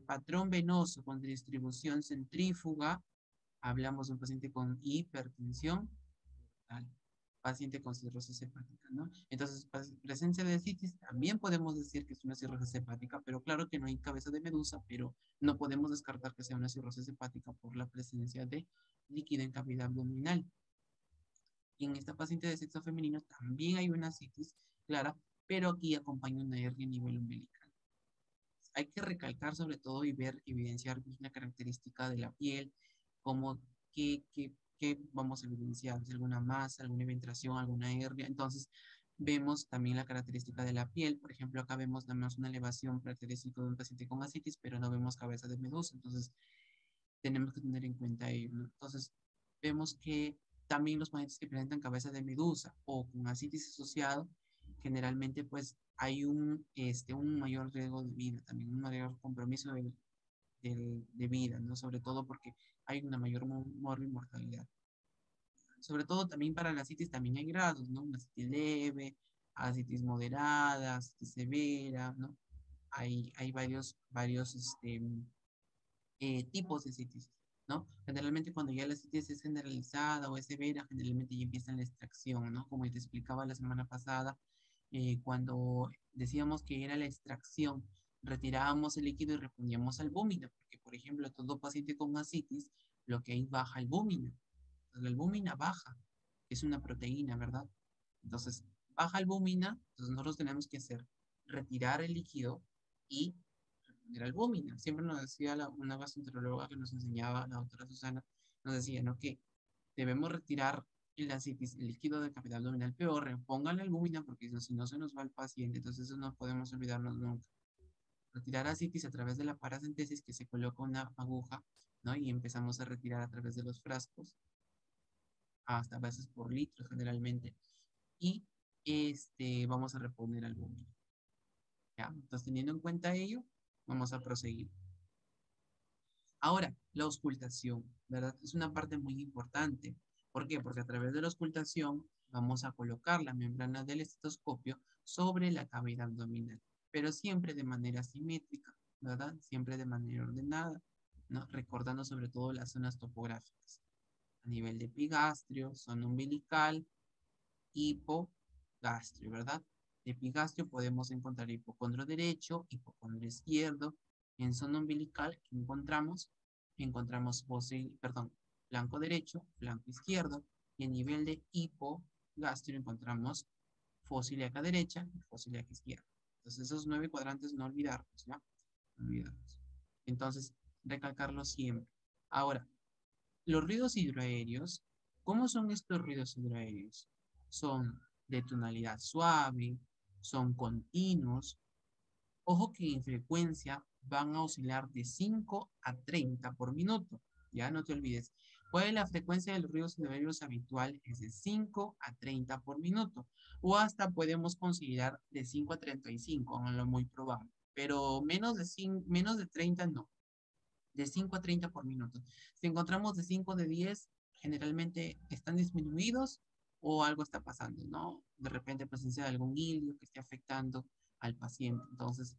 patrón venoso con distribución centrífuga, hablamos de un paciente con hipertensión, tal, paciente con cirrosis hepática, ¿no? Entonces, presencia de ascitis, también podemos decir que es una cirrosis hepática, pero claro que no hay cabeza de medusa, pero no podemos descartar que sea una cirrosis hepática por la presencia de líquido en cavidad abdominal. Y en esta paciente de sexo femenino también hay una ascitis clara, pero aquí acompaña una hernia a nivel umbilical. Hay que recalcar sobre todo y ver, evidenciar una característica de la piel, como qué vamos a evidenciar, si alguna masa, alguna eventración, alguna hernia. Entonces, vemos también la característica de la piel. Por ejemplo, acá vemos nada más una elevación característica de un paciente con ascitis, pero no vemos cabeza de medusa. Entonces, tenemos que tener en cuenta ello, ¿no? Entonces, vemos que también los pacientes que presentan cabeza de medusa o con ascitis asociado, generalmente pues hay un mayor riesgo de vida, también un mayor compromiso de vida, ¿no? Sobre todo porque hay una mayor mortalidad. Sobre todo también para la ascitis también hay grados, ¿no? Una ascitis leve, ascitis moderada, ascitis severa, ¿no? Hay varios tipos de citis, ¿no? Generalmente cuando ya la citis es generalizada o es severa, generalmente ya empieza la extracción, ¿no? Como te explicaba la semana pasada, cuando decíamos que era la extracción, retirábamos el líquido y respondíamos al albúmina, porque por ejemplo, todo paciente con ascitis, lo que hay baja albúmina. La albúmina baja, que es una proteína, ¿verdad? Entonces, baja albúmina, entonces nosotros tenemos que hacer, retirar el líquido y era albúmina. Siempre nos decía una gastroenteróloga que nos enseñaba, la doctora Susana, nos decía, ¿no? Que debemos retirar el ascitis, el líquido de cavidad abdominal, pero repongan la albúmina porque si no se nos va el paciente, entonces eso no podemos olvidarnos nunca. Retirar ascitis a través de la paracentesis que se coloca una aguja, ¿no? Y empezamos a retirar a través de los frascos, hasta veces por litro generalmente, y vamos a reponer albúmina. ¿Ya? Entonces, teniendo en cuenta ello, vamos a proseguir. Ahora, la auscultación, ¿verdad? Es una parte muy importante. ¿Por qué? Porque a través de la auscultación vamos a colocar la membrana del estetoscopio sobre la cavidad abdominal, pero siempre de manera simétrica, ¿verdad? Siempre de manera ordenada, ¿no? Recordando sobre todo las zonas topográficas. A nivel de epigastrio, zona umbilical, hipogastrio, ¿verdad? De epigastrio podemos encontrar hipocondrio derecho, hipocondrio izquierdo. En zona umbilical, ¿qué encontramos? Encontramos flanco derecho, flanco izquierdo. y a nivel de hipogástrico encontramos fosa ilíaca derecha y fosa ilíaca izquierda. Entonces esos 9 cuadrantes no olvidarlos, ¿ya? No olvidarlos. Entonces, recalcarlo siempre. Ahora, los ruidos hidroaéreos, ¿cómo son estos ruidos hidroaéreos? Son de tonalidad suave, son continuos. Ojo que en frecuencia van a oscilar de 5 a 30 por minuto. Ya no te olvides. ¿Cuál es la frecuencia de los ruidos hidroaéreos habitual? Es de 5 a 30 por minuto. O hasta podemos considerar de 5 a 35, en lo muy probable. Pero menos de 30 no. De 5 a 30 por minuto. Si encontramos de 5 de 10, generalmente están disminuidos o algo está pasando, ¿no? De repente presencia de algún hilio que esté afectando al paciente. Entonces,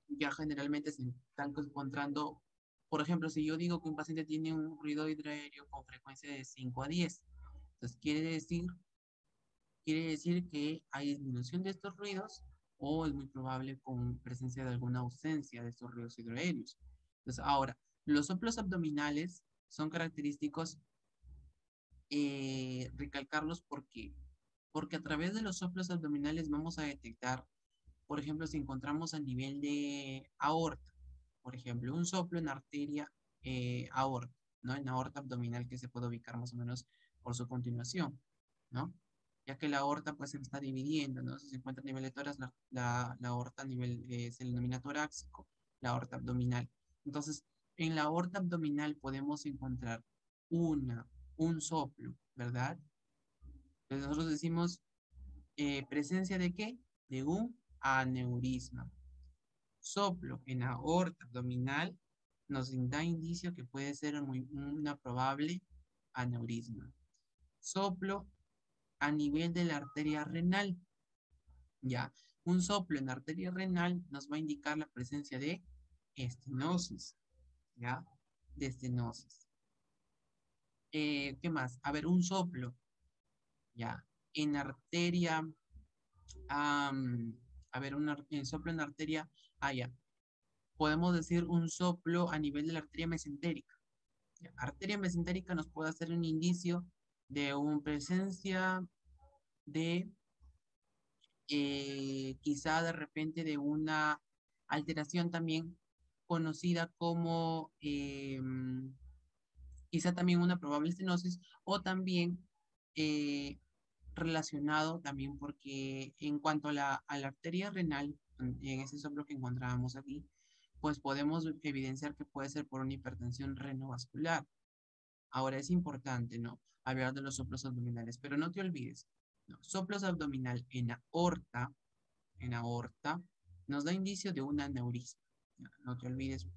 ya generalmente se están encontrando, por ejemplo, si yo digo que un paciente tiene un ruido hidroaéreo con frecuencia de 5 a 10, entonces quiere decir que hay disminución de estos ruidos o es muy probable con presencia de alguna ausencia de estos ruidos hidroaéreos. Entonces, ahora, los soplos abdominales son característicos, recalcarlos porque a través de los soplos abdominales vamos a detectar, por ejemplo, si encontramos a nivel de aorta, por ejemplo, un soplo en arteria aorta, ¿no? En aorta abdominal que se puede ubicar más o menos por su continuación, ¿no? Ya que la aorta pues se está dividiendo, ¿no? Si se encuentra a nivel de tórax, la aorta a nivel, se denomina torácico, la aorta abdominal. Entonces, en la aorta abdominal podemos encontrar un soplo, ¿verdad? Entonces nosotros decimos, ¿presencia de qué? De un aneurisma. Soplo en aorta abdominal nos da indicio que puede ser una probable aneurisma. Soplo a nivel de la arteria renal. Ya, un soplo en arteria renal nos va a indicar la presencia de estenosis. ¿Ya? De estenosis. ¿Qué más? A ver, un soplo. ¿Ya? En arteria. A ver, un soplo en arteria. Ya. Podemos decir un soplo a nivel de la arteria mesentérica. ¿Ya? Arteria mesentérica nos puede hacer un indicio de una presencia de quizá de repente de una alteración también conocida como quizá también una probable estenosis o también eh, relacionado también porque en cuanto a la arteria renal, en ese soplo que encontrábamos aquí, pues podemos evidenciar que puede ser por una hipertensión renovascular. Ahora es importante, ¿no? Hablar de los soplos abdominales, pero no te olvides, ¿no? Soplos abdominal en aorta, nos da indicio de un aneurisma. No te olvides,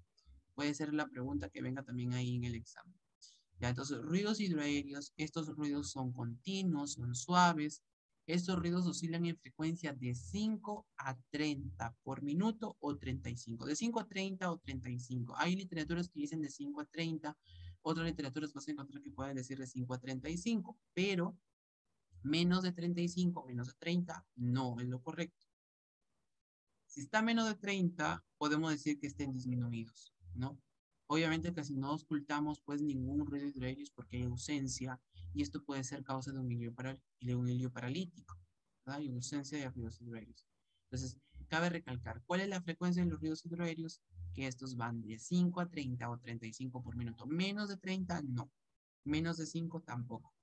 puede ser la pregunta que venga también ahí en el examen. Ya, entonces, ruidos hidroaéreos, estos ruidos son continuos, son suaves. Estos ruidos oscilan en frecuencia de 5 a 30 por minuto o 35. De 5 a 30 o 35. Hay literaturas que dicen de 5 a 30, otras literaturas vas a encontrar que pueden decir de 5 a 35, pero menos de 35, menos de 30, no es lo correcto. Si está menos de 30, podemos decir que estén disminuidos, ¿no? Obviamente que si no ocultamos pues ningún ruido hidroaéreo porque hay ausencia y esto puede ser causa de un hilio paralítico, ¿verdad? Y ausencia de ruidos hidroaéreos. Entonces, cabe recalcar, ¿cuál es la frecuencia de los ruidos hidroaéreos? Que estos van de 5 a 30 o 35 por minuto. Menos de 30, no. Menos de 5 tampoco.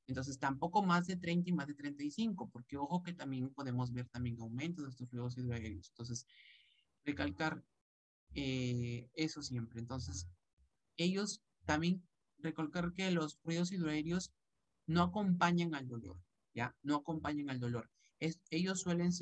Entonces, tampoco más de 30 y más de 35, porque ojo que también podemos ver también aumentos de estos ruidos hidroaéreos. Entonces, recalcar eso siempre. Entonces, ellos también recalcar que los ruidos hidroaéreos no acompañan al dolor, ¿ya? No acompañan al dolor. Ellos suelen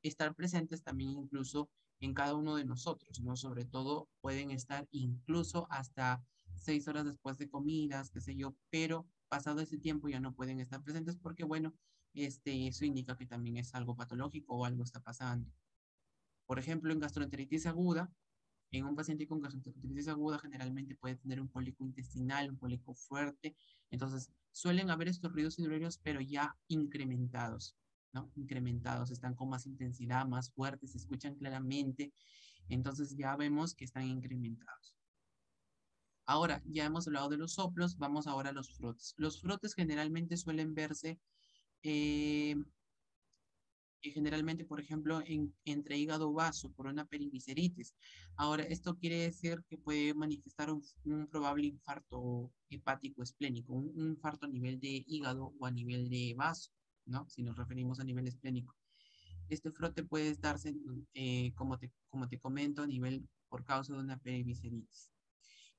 estar presentes también incluso en cada uno de nosotros, ¿no? Sobre todo pueden estar incluso hasta 6 horas después de comidas, qué sé yo, pero pasado ese tiempo ya no pueden estar presentes porque, bueno, eso indica que también es algo patológico o algo está pasando. Por ejemplo, en gastroenteritis aguda, en un paciente con gastroenteritis aguda generalmente puede tener un cólico intestinal, un cólico fuerte. Entonces, suelen haber estos ruidos hidroaéreos, pero ya incrementados, ¿no? Incrementados, están con más intensidad, más fuertes, se escuchan claramente. Entonces, ya vemos que están incrementados. Ahora, ya hemos hablado de los soplos, vamos ahora a los frotes. Los frotes generalmente suelen verse, eh, generalmente, por ejemplo, entre hígado vaso por una periviceritis. Ahora, esto quiere decir que puede manifestar un probable infarto hepático esplénico, un infarto a nivel de hígado o a nivel de vaso, ¿no? Si nos referimos a nivel esplénico. Este frote puede darse, como te comento, a nivel por causa de una periviceritis.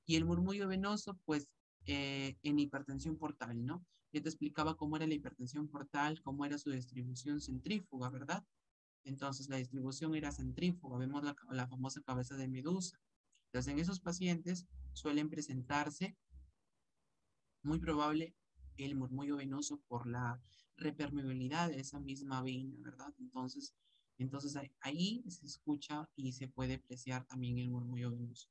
Y el murmullo venoso, pues, en hipertensión portal, ¿no? Yo te explicaba cómo era la hipertensión portal, cómo era su distribución centrífuga, ¿verdad? Entonces, la distribución era centrífuga, vemos la famosa cabeza de medusa. Entonces, en esos pacientes suelen presentarse, muy probable, el murmullo venoso por la repermeabilidad de esa misma vena, ¿verdad? Entonces ahí se escucha y se puede apreciar también el murmullo venoso.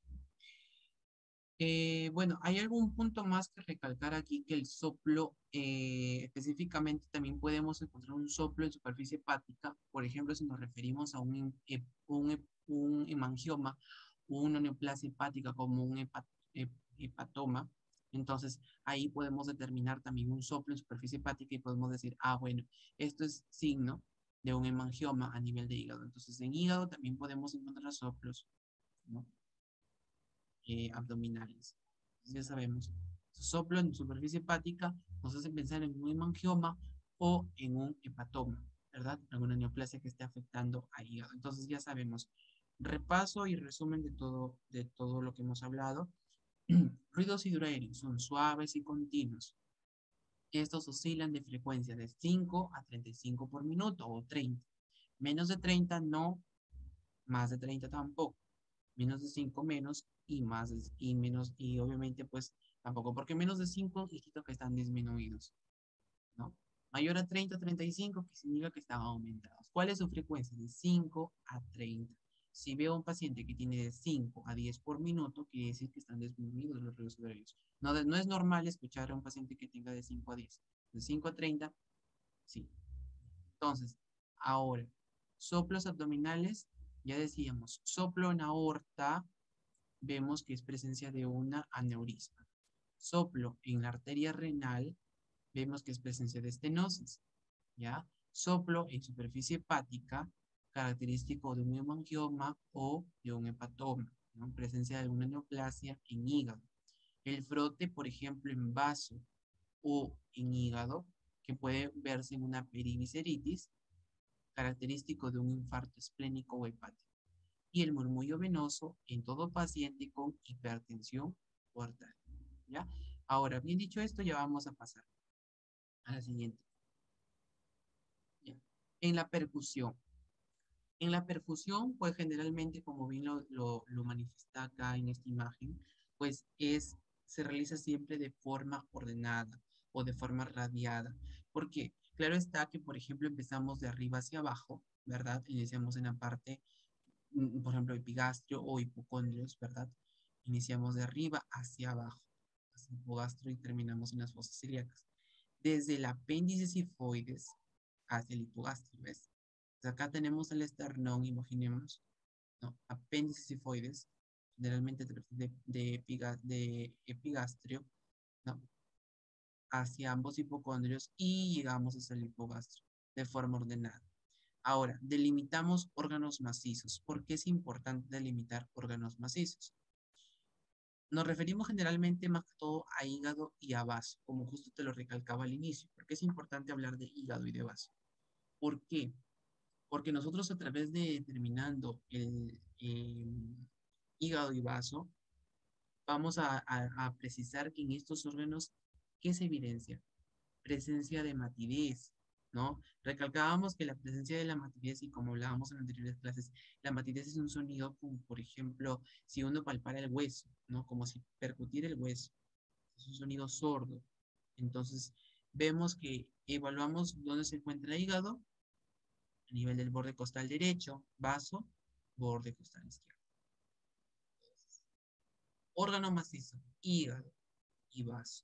Bueno, hay algún punto más que recalcar aquí que el soplo, específicamente también podemos encontrar un soplo en superficie hepática, por ejemplo, si nos referimos a un hemangioma o una neoplasia hepática como un hepatoma, entonces ahí podemos determinar también un soplo en superficie hepática y podemos decir, ah, bueno, esto es signo de un hemangioma a nivel de hígado. Entonces en hígado también podemos encontrar soplos, ¿no? Abdominales. Ya sabemos, soplo en superficie hepática nos hace pensar en un hemangioma o en un hepatoma, ¿verdad? Alguna neoplasia que esté afectando a hígado. Entonces ya sabemos, repaso y resumen de todo lo que hemos hablado. Ruidos hidroaéreos son suaves y continuos. Estos oscilan de frecuencia de 5 a 35 por minuto o 30. Menos de 30 no, más de 30 tampoco. Menos de 5 menos y más y menos y obviamente pues tampoco porque menos de 5 significa que están disminuidos, ¿no? Mayor a 30, 35 que significa que están aumentados. ¿Cuál es su frecuencia? De 5 a 30. Si veo a un paciente que tiene de 5 a 10 por minuto, quiere decir que están disminuidos los ruidos horarios. No es normal escuchar a un paciente que tenga de 5 a 10. De 5 a 30, sí. Entonces, ahora, soplos abdominales, ya decíamos, soplo en aorta, vemos que es presencia de una aneurisma. Soplo en la arteria renal, vemos que es presencia de estenosis, ¿ya? Soplo en superficie hepática, característico de un hemangioma o de un hepatoma, ¿no? Presencia de una neoplasia en hígado. El frote, por ejemplo, en vaso o en hígado, que puede verse en una periviceritis, característico de un infarto esplénico o hepático. Y el murmullo venoso en todo paciente con hipertensión portal, ¿ya? Ahora, bien dicho esto, ya vamos a pasar a la siguiente. ¿Ya? En la percusión. En la perfusión, pues generalmente, como bien lo manifiesta acá en esta imagen, pues se realiza siempre de forma ordenada o de forma radiada. ¿Por qué? Claro está que, por ejemplo, empezamos de arriba hacia abajo, ¿verdad? Iniciamos en la parte, por ejemplo, epigastrio o hipocondrios, ¿verdad? Iniciamos de arriba hacia abajo, hacia el hipogastrio y terminamos en las fosas ilíacas. Desde el apéndice sifoides hacia el hipogastrio, ¿ves? Acá tenemos el esternón, imaginemos, ¿no? Apéndice sifoides, generalmente de epigastrio, ¿no? Hacia ambos hipocondrios y llegamos hasta el hipogastrio de forma ordenada. Ahora, delimitamos órganos macizos. ¿Por qué es importante delimitar órganos macizos? Nos referimos generalmente más que todo a hígado y a vaso, como justo te lo recalcaba al inicio. ¿Por qué es importante hablar de hígado y de vaso? ¿Por qué? Porque nosotros a través de determinando el hígado y vaso, vamos a precisar que en estos órganos, ¿qué se evidencia? Presencia de matidez, ¿no? Recalcábamos que la presencia de la matidez, y como hablábamos en anteriores clases, la matidez es un sonido como, por ejemplo, si uno palpara el hueso, ¿no? Como si percutiera el hueso. Es un sonido sordo. Entonces, vemos que evaluamos dónde se encuentra el hígado, a nivel del borde costal derecho, vaso, borde costal izquierdo. Órgano macizo, hígado y vaso.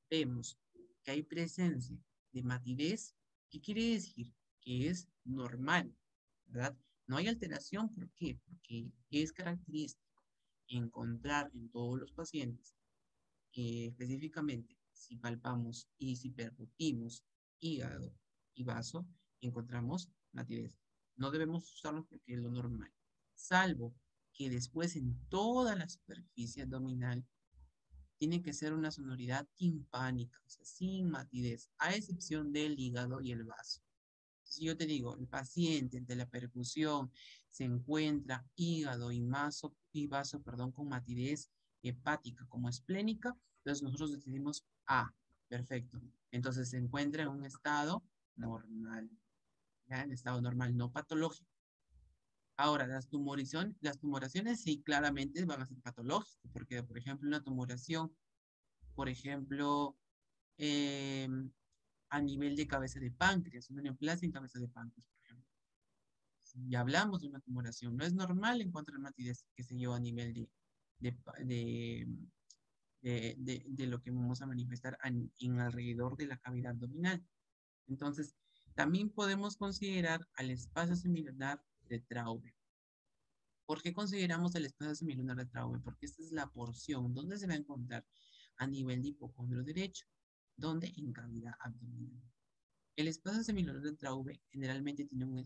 Vemos que hay presencia de matidez, ¿qué quiere decir? Que es normal, ¿verdad? No hay alteración, ¿por qué? Porque es característico encontrar en todos los pacientes específicamente, si palpamos y si percutimos hígado y vaso, encontramos matidez. No debemos usarlo porque es lo normal, salvo que después en toda la superficie abdominal tiene que ser una sonoridad timpánica, o sea, sin matidez, a excepción del hígado y el vaso. Si yo te digo, el paciente ante la percusión se encuentra hígado y vaso, perdón, con matidez hepática como esplénica, entonces nosotros decidimos, perfecto. Entonces se encuentra en un estado normal, ¿ya? En estado normal, no patológico. Ahora, las tumoraciones sí claramente van a ser patológicas, porque, por ejemplo, una tumoración, por ejemplo, eh, a nivel de cabeza de páncreas, una neoplasia en cabeza de páncreas, por ejemplo. Y hablamos de una tumoración. No es normal encontrar matidez, que se yo, a nivel de, pa- de lo que vamos a manifestar en alrededor de la cavidad abdominal. Entonces, también podemos considerar al espacio semilunar de Traube. ¿Por qué consideramos el espacio semilunar de Traube? Porque esta es la porción donde se va a encontrar a nivel de hipocondrio derecho, donde en cavidad abdominal. El espacio semilunar de Traube generalmente tiene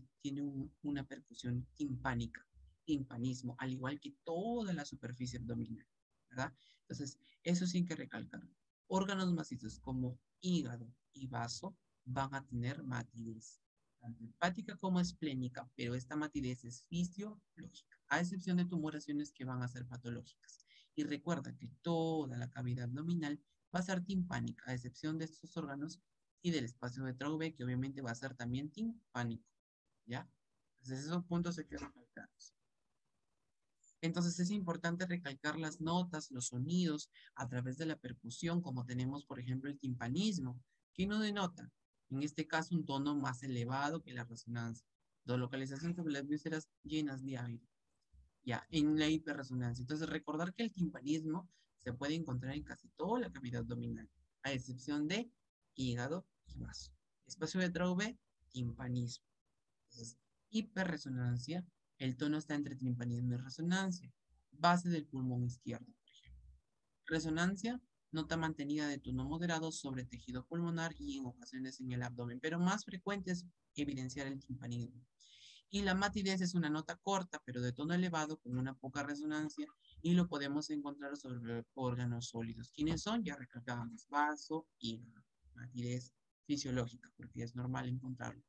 una percusión timpánica, timpanismo, al igual que toda la superficie abdominal, ¿verdad? Entonces, eso sí hay que recalcar. Órganos macizos como hígado y vaso van a tener matidez, tanto hepática como esplénica, pero esta matidez es fisiológica, a excepción de tumoraciones que van a ser patológicas. Y recuerda que toda la cavidad abdominal va a ser timpánica, a excepción de estos órganos y del espacio de Traube, que obviamente va a ser también timpánico, ¿ya? Entonces esos puntos hay que recalcarlos. Entonces es importante recalcar las notas, los sonidos a través de la percusión, como tenemos, por ejemplo, el timpanismo, que no denota, en este caso, un tono más elevado que la resonancia, localización sobre las vísceras llenas de aire, ya, en la hiperresonancia. Entonces recordar que el timpanismo se puede encontrar en casi toda la cavidad abdominal, a excepción de hígado y vaso. Espacio de Traube, timpanismo. Entonces, hiperresonancia, el tono está entre timpanismo y resonancia. Base del pulmón izquierdo, por ejemplo. Resonancia, nota mantenida de tono moderado sobre tejido pulmonar y en ocasiones en el abdomen, pero más frecuente es evidenciar el timpanismo. Y la matidez es una nota corta, pero de tono elevado, con una poca resonancia, y lo podemos encontrar sobre órganos sólidos. ¿Quiénes son? Ya recalcábamos, vaso y matidez fisiológica, porque es normal encontrarlo.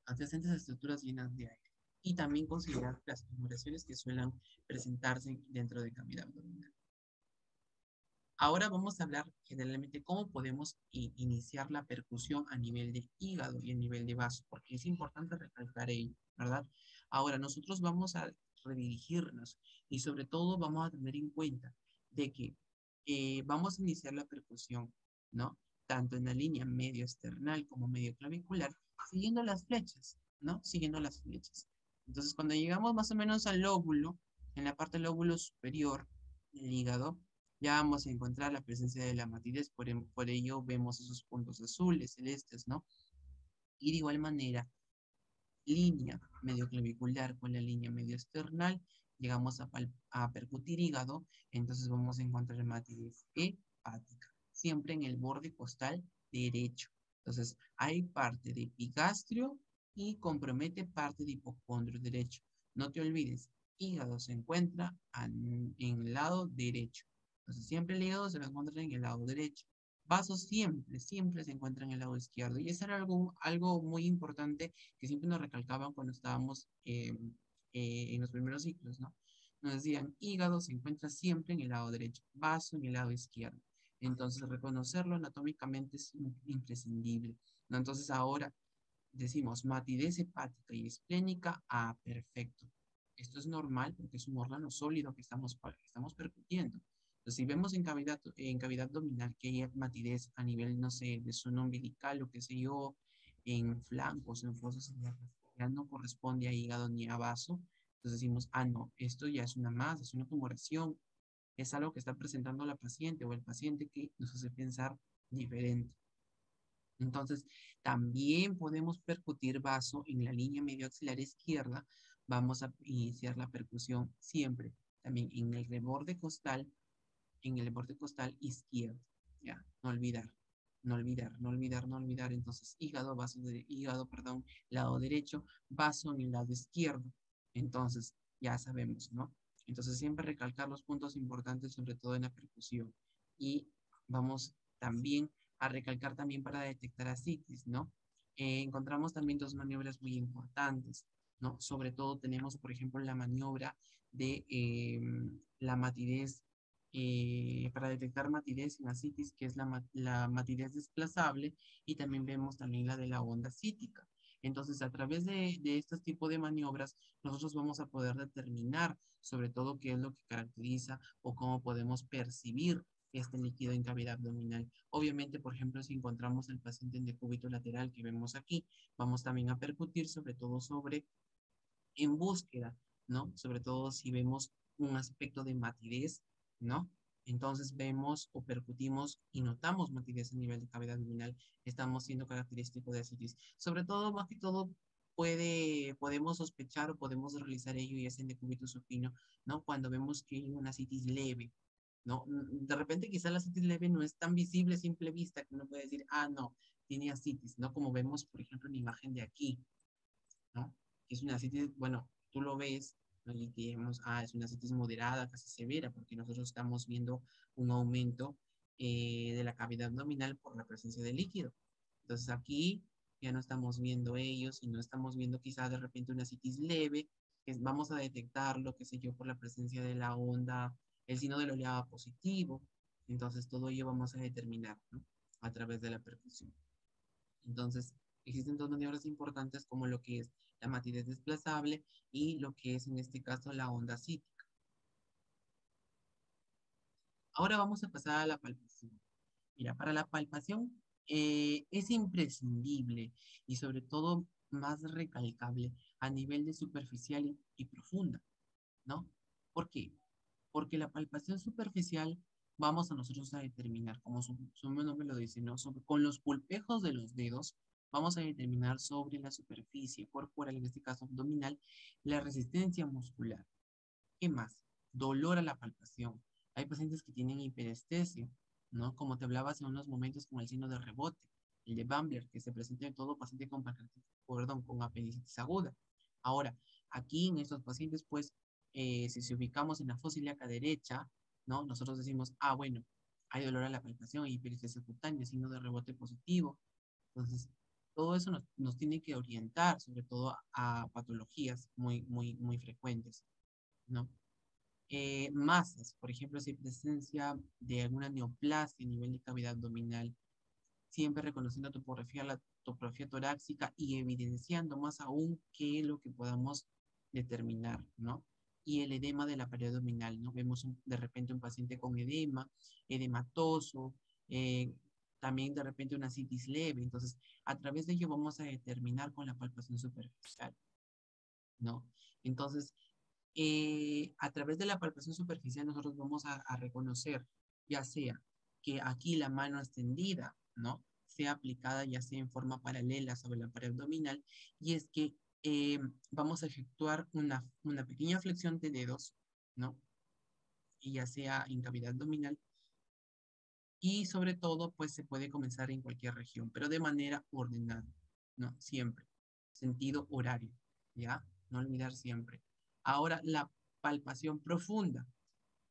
Adyacentes a estructuras llenas de aire. Y también considerar las tumoraciones que suelen presentarse dentro de cavidad abdominal. Ahora vamos a hablar generalmente cómo podemos iniciar la percusión a nivel de hígado y a nivel de vaso, porque es importante recalcar ello, ¿verdad? Ahora nosotros vamos a redirigirnos y sobre todo vamos a tener en cuenta de que vamos a iniciar la percusión, ¿no? Tanto en la línea medio esternal como medio clavicular, siguiendo las flechas, ¿no? Siguiendo las flechas. Entonces, cuando llegamos más o menos al lóbulo, en la parte del lóbulo superior del hígado, ya vamos a encontrar la presencia de la matidez, por ello vemos esos puntos azules, celestes, ¿no? Y de igual manera, línea medio clavicular con la línea medio esternal, llegamos a percutir hígado, entonces vamos a encontrar matidez hepática, siempre en el borde costal derecho. Entonces, hay parte de epigastrio y compromete parte de hipocondrio derecho. No te olvides, hígado se encuentra en el lado derecho. Entonces, siempre el hígado se va a encontrar en el lado derecho. Vasos siempre, siempre se encuentran en el lado izquierdo. Y eso era algo muy importante que siempre nos recalcaban cuando estábamos en los primeros ciclos, ¿no? Nos decían, hígado se encuentra siempre en el lado derecho, vaso en el lado izquierdo. Entonces, reconocerlo anatómicamente es imprescindible, ¿no? Entonces, ahora decimos matidez hepática y esplénica, perfecto. Esto es normal porque es un órgano sólido que estamos percutiendo. Entonces, si vemos en cavidad abdominal que hay matidez a nivel, no sé, de zona umbilical o qué sé yo, en flancos, en fosas ya no corresponde a hígado ni a vaso, entonces decimos, no, esto ya es una masa, es una tumoración, es algo que está presentando la paciente o el paciente que nos hace pensar diferente. Entonces, también podemos percutir vaso en la línea medio axilar izquierda. Vamos a iniciar la percusión siempre también en el reborde costal en el borde costal izquierdo, ¿ya? No olvidar, no olvidar, no olvidar, no olvidar. Entonces, hígado, perdón, lado derecho, vaso en el lado izquierdo. Entonces, ya sabemos, ¿no? Entonces, siempre recalcar los puntos importantes, sobre todo en la percusión. Y vamos también a recalcar también para detectar ascitis, ¿no? Encontramos también dos maniobras muy importantes, ¿no? Sobre todo tenemos, por ejemplo, la maniobra de la matidez, para detectar matidez en ascitis, que es la matidez desplazable, y también vemos también la de la onda cítica. Entonces, a través de estos tipos de maniobras, nosotros vamos a poder determinar sobre todo qué es lo que caracteriza o cómo podemos percibir este líquido en cavidad abdominal. Obviamente, por ejemplo, si encontramos el paciente en decúbito lateral que vemos aquí, vamos también a percutir sobre todo sobre en búsqueda, ¿no? Sobre todo si vemos un aspecto de matidez, ¿no? Entonces vemos o percutimos y notamos matidez a nivel de cavidad abdominal, estamos siendo característico de ascitis. Sobre todo, más que todo, podemos sospechar o podemos realizar ello y es en decúbito supino, ¿no? Cuando vemos que hay una ascitis leve, ¿no? De repente quizá la ascitis leve no es tan visible a simple vista que uno puede decir, ah, no, tiene ascitis, ¿no? Como vemos, por ejemplo, en la imagen de aquí, ¿no? Que es una citis, bueno, tú lo ves, ¿no? Y digamos, ah, es una citis moderada, casi severa, porque nosotros estamos viendo un aumento de la cavidad abdominal por la presencia de líquido. Entonces aquí ya no estamos viendo ellos y no estamos viendo quizá de repente una citis leve, que vamos a detectarlo, qué sé yo, por la presencia de la onda, el signo del oleado positivo. Entonces todo ello vamos a determinar, ¿no? A través de la percusión. Entonces, existen dos maniobras importantes como lo que es la matidez desplazable y lo que es en este caso la onda cítica. Ahora vamos a pasar a la palpación. Mira, para la palpación es imprescindible y sobre todo más recalcable a nivel de superficial y profunda, ¿no? ¿Por qué? Porque la palpación superficial vamos a nosotros a determinar, como su nombre lo dice, ¿no? Con los pulpejos de los dedos vamos a determinar sobre la superficie corporal, en este caso abdominal, la resistencia muscular. ¿Qué más? Dolor a la palpación. Hay pacientes que tienen hiperestesia, ¿no? Como te hablaba hace unos momentos con el signo de rebote, el de Bambler, que se presenta en todo paciente con, perdón, con apendicitis aguda. Ahora, aquí en estos pacientes, pues, si se ubicamos en la fosa ilíaca derecha, ¿no? Nosotros decimos, ah, bueno, hay dolor a la palpación, hiperestesia cutánea, signo de rebote positivo. Entonces, todo eso nos tiene que orientar, sobre todo a patologías muy frecuentes, ¿no? Masas, por ejemplo, si hay presencia de alguna neoplasia a nivel de cavidad abdominal, siempre reconociendo la topografía torácica y evidenciando más aún qué es lo que podamos determinar, ¿no? Y el edema de la pared abdominal, ¿no? Vemos de repente un paciente con edema, edematoso, también de repente una citis leve, entonces a través de ello vamos a determinar con la palpación superficial, ¿no? Entonces, a través de la palpación superficial nosotros vamos a reconocer, ya sea que aquí la mano extendida, ¿no? Sea aplicada ya sea en forma paralela sobre la pared abdominal, y es que vamos a efectuar una pequeña flexión de dedos, ¿no? Y ya sea en cavidad abdominal, y sobre todo, pues se puede comenzar en cualquier región, pero de manera ordenada, ¿no? Siempre. Sentido horario, ¿ya? No olvidar siempre. Ahora, la palpación profunda.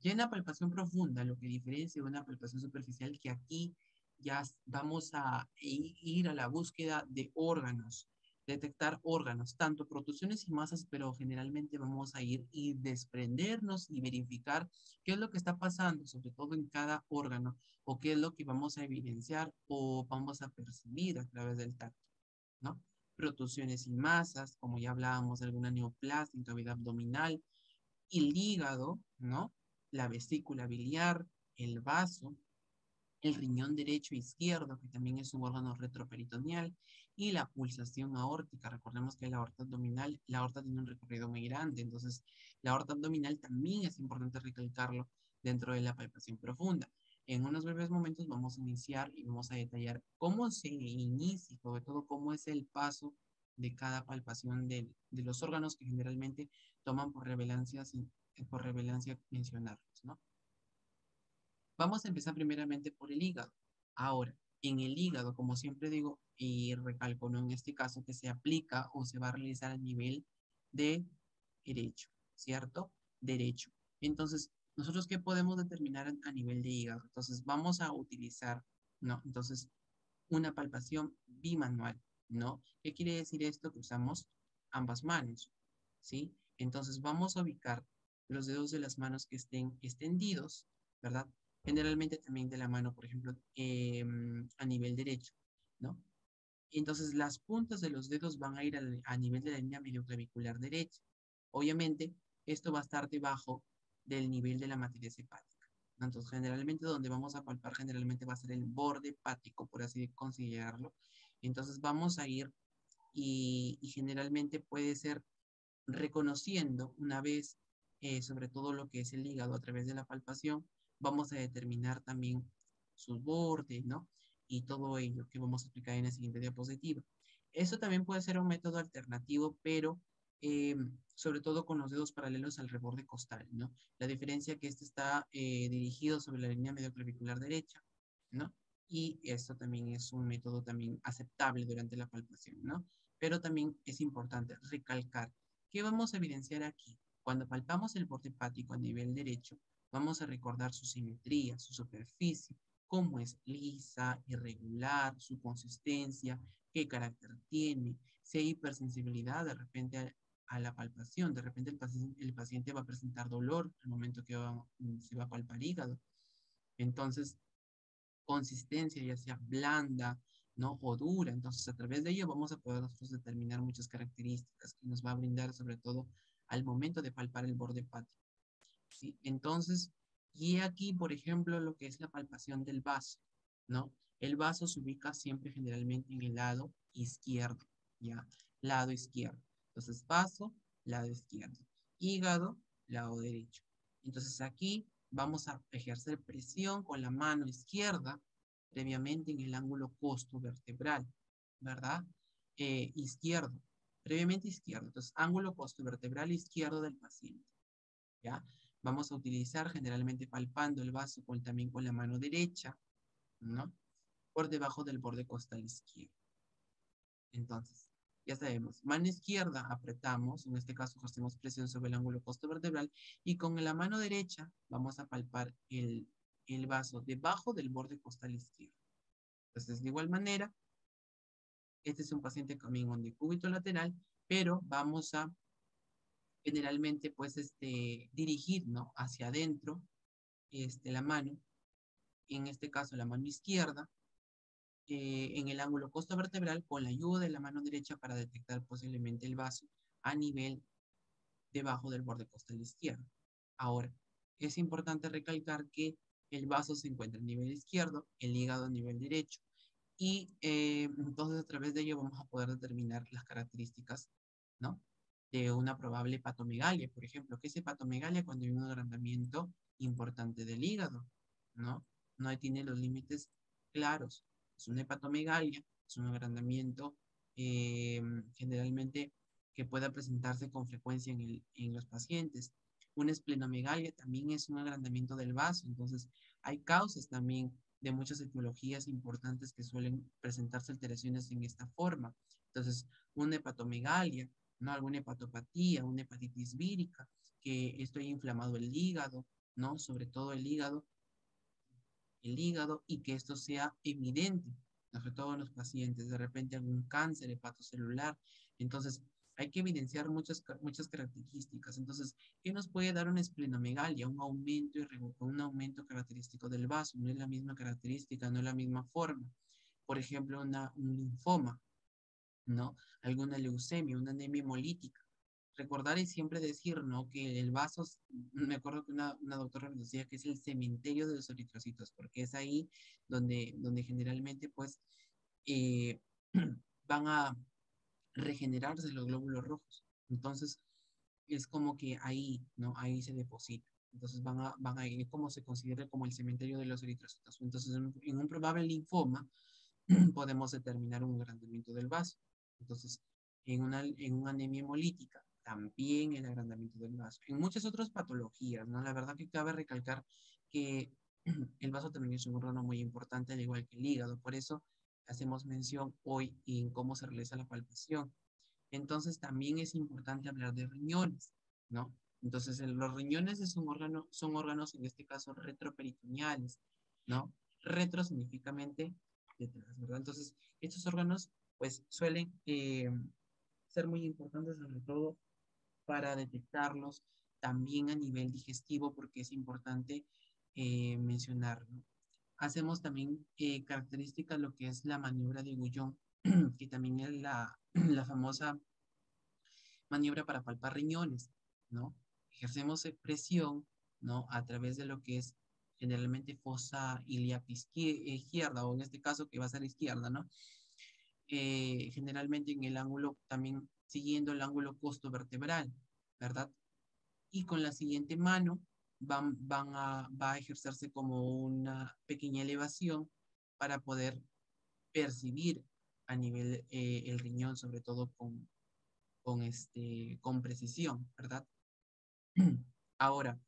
Ya en la palpación profunda, lo que diferencia de una palpación superficial, que aquí ya vamos a ir a la búsqueda de órganos, detectar órganos, tanto protrusiones y masas, pero generalmente vamos a ir y desprendernos y verificar qué es lo que está pasando, sobre todo en cada órgano, o qué es lo que vamos a evidenciar o vamos a percibir a través del tacto, ¿no? Protrusiones y masas, como ya hablábamos de alguna neoplasia en cavidad abdominal, el hígado, ¿no? La vesícula biliar, el vaso, el riñón derecho e izquierdo, que también es un órgano retroperitoneal, y la pulsación aórtica. Recordemos que la aorta abdominal, la aorta tiene un recorrido muy grande, entonces la aorta abdominal también es importante recalcarlo dentro de la palpación profunda. En unos breves momentos vamos a iniciar y vamos a detallar cómo se inicia, sobre todo cómo es el paso de cada palpación de los órganos que generalmente toman por relevancia mencionarlos, ¿no? Vamos a empezar primeramente por el hígado. Ahora, en el hígado, como siempre digo y recalco, ¿no? En este caso que se aplica o se va a realizar a nivel de derecho, ¿cierto? Derecho. Entonces, ¿nosotros qué podemos determinar a nivel de hígado? Entonces, vamos a utilizar, ¿no? Entonces, una palpación bimanual, ¿no? ¿Qué quiere decir esto? Que usamos ambas manos, ¿sí? Entonces, vamos a ubicar los dedos de las manos que estén extendidos, ¿verdad? Generalmente también de la mano, por ejemplo, a nivel derecho, ¿no? Entonces, las puntas de los dedos van a ir a nivel de la línea medioclavicular derecha. Obviamente, esto va a estar debajo del nivel de la matriz hepática, ¿no? Entonces, generalmente donde vamos a palpar generalmente va a ser el borde hepático, por así considerarlo. Entonces, vamos a ir y generalmente puede ser reconociendo una vez, sobre todo lo que es el hígado a través de la palpación, vamos a determinar también sus bordes, ¿no? Y todo ello que vamos a explicar en la siguiente diapositiva. Eso también puede ser un método alternativo, pero eh, sobre todo con los dedos paralelos al reborde costal, ¿no? La diferencia que este está dirigido sobre la línea medioclavicular derecha, ¿no? Y esto también es un método también aceptable durante la palpación, ¿no? Pero también es importante recalcar. ¿Qué vamos a evidenciar aquí? Cuando palpamos el borde hepático a nivel derecho, vamos a recordar su simetría, su superficie, cómo es lisa, irregular, su consistencia, qué carácter tiene, si hay hipersensibilidad de repente a la palpación, de repente el paciente va a presentar dolor al momento que se va a palpar hígado. Entonces, consistencia, ya sea blanda, ¿no? O dura. Entonces, a través de ello vamos a poder nosotros determinar muchas características que nos va a brindar, sobre todo al momento de palpar el borde hepático, ¿sí? Entonces, y aquí, por ejemplo, lo que es la palpación del vaso, ¿no? El vaso se ubica siempre generalmente en el lado izquierdo, ¿ya? Lado izquierdo. Entonces, vaso, lado izquierdo. Hígado, lado derecho. Entonces, aquí vamos a ejercer presión con la mano izquierda previamente en el ángulo costovertebral, ¿verdad? Izquierdo, previamente izquierdo. Entonces, ángulo costovertebral izquierdo del paciente, ¿ya? Vamos a utilizar generalmente palpando el vaso también con la mano derecha, ¿no? Por debajo del borde costal izquierdo. Entonces, ya sabemos, mano izquierda apretamos, en este caso ejercemos presión sobre el ángulo costovertebral, y con la mano derecha vamos a palpar el vaso debajo del borde costal izquierdo. Entonces, de igual manera, este es un paciente con decúbito lateral, pero vamos a generalmente, pues, dirigir, ¿no? Hacia adentro, la mano, en este caso la mano izquierda, en el ángulo costovertebral con la ayuda de la mano derecha para detectar posiblemente el vaso a nivel debajo del borde costal izquierdo. Ahora, es importante recalcar que el vaso se encuentra a nivel izquierdo, el hígado a nivel derecho, y entonces a través de ello vamos a poder determinar las características, ¿no? De una probable hepatomegalia, por ejemplo. ¿Qué es hepatomegalia? Cuando hay un agrandamiento importante del hígado, ¿no? No tiene los límites claros. Es una hepatomegalia, es un agrandamiento generalmente que pueda presentarse con frecuencia en los pacientes. Una esplenomegalia también es un agrandamiento del vaso, entonces hay causas también de muchas etiologías importantes que suelen presentarse alteraciones en esta forma. Entonces, una hepatomegalia, ¿no? Alguna hepatopatía, una hepatitis vírica, que estoy inflamado el hígado, ¿no? Sobre todo el hígado, y que esto sea evidente, sobre todo en los pacientes, de repente algún cáncer hepatocelular. Entonces, hay que evidenciar muchas características. Entonces, ¿qué nos puede dar una esplenomegalia? Un aumento característico del vaso. No es la misma característica, no es la misma forma. Por ejemplo, un linfoma, ¿no? Alguna leucemia, una anemia hemolítica. Recordar y siempre decir, ¿no? Que el vaso, me acuerdo que una doctora nos decía que es el cementerio de los eritrocitos, porque es ahí donde generalmente, pues, eh, van a regenerarse los glóbulos rojos. Entonces, es como que ahí, ¿no? Ahí se deposita. Entonces van a ir como se considera como el cementerio de los eritrocitos. Entonces, en un probable linfoma podemos determinar un agrandamiento del vaso. Entonces, en una anemia hemolítica, también el agrandamiento del vaso. En muchas otras patologías, ¿no? La verdad que cabe recalcar que El vaso también es un órgano muy importante, al igual que el hígado. Por eso hacemos mención hoy en cómo se realiza la palpación. Entonces también es importante hablar de riñones, ¿no? Entonces los riñones son órganos en este caso retroperitoneales, ¿no? Retro significa detrás, ¿verdad? Entonces estos órganos pues suelen ser muy importantes sobre todo para detectarlos también a nivel digestivo porque es importante mencionarlo. Hacemos también características lo que es la maniobra de Guyon, que también es la famosa maniobra para palpar riñones, ¿no? Ejercemos presión, ¿no? A través de lo que es generalmente fosa ilíaca izquierda, o en este caso que va a ser izquierda, ¿no? Generalmente en el ángulo, también siguiendo el ángulo costo-vertebral, ¿verdad? Y con la siguiente mano va a ejercerse como una pequeña elevación para poder percibir a nivel el riñón, sobre todo con precisión, ¿verdad? Ahora,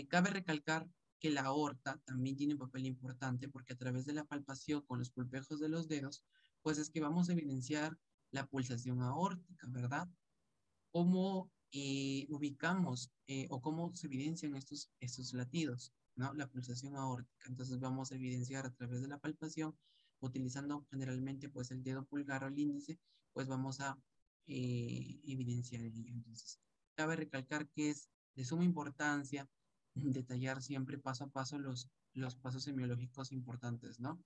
cabe recalcar que la aorta también tiene un papel importante porque a través de la palpación con los pulpejos de los dedos, pues es que vamos a evidenciar la pulsación aórtica, ¿verdad? Cómo ubicamos o cómo se evidencian estos latidos, ¿no? La pulsación aórtica. Entonces vamos a evidenciar a través de la palpación, utilizando generalmente pues el dedo pulgar o el índice, pues vamos a evidenciar ello. Entonces, cabe recalcar que es de suma importancia detallar siempre paso a paso los pasos semiológicos importantes, ¿no?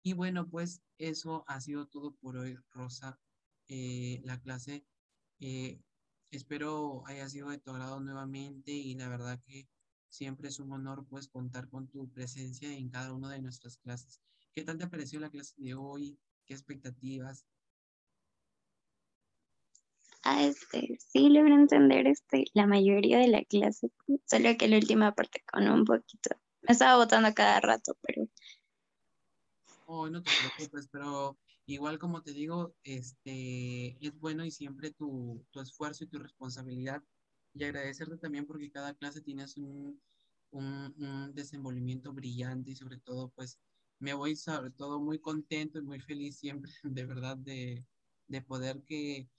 Y bueno, pues eso ha sido todo por hoy, Rosa. La clase eh, espero haya sido de tu agrado nuevamente y la verdad que siempre es un honor pues contar con tu presencia en cada una de nuestras clases. ¿Qué tal te pareció la clase de hoy? ¿Qué expectativas? Sí logro entender la mayoría de la clase, solo que la última parte con un poquito. Me estaba botando cada rato, pero Oh, no te preocupes, pero igual como te digo, es bueno y siempre tu esfuerzo y tu responsabilidad y agradecerte también porque cada clase tienes un desenvolvimiento brillante y sobre todo pues me voy sobre todo muy contento y muy feliz siempre de verdad de poder que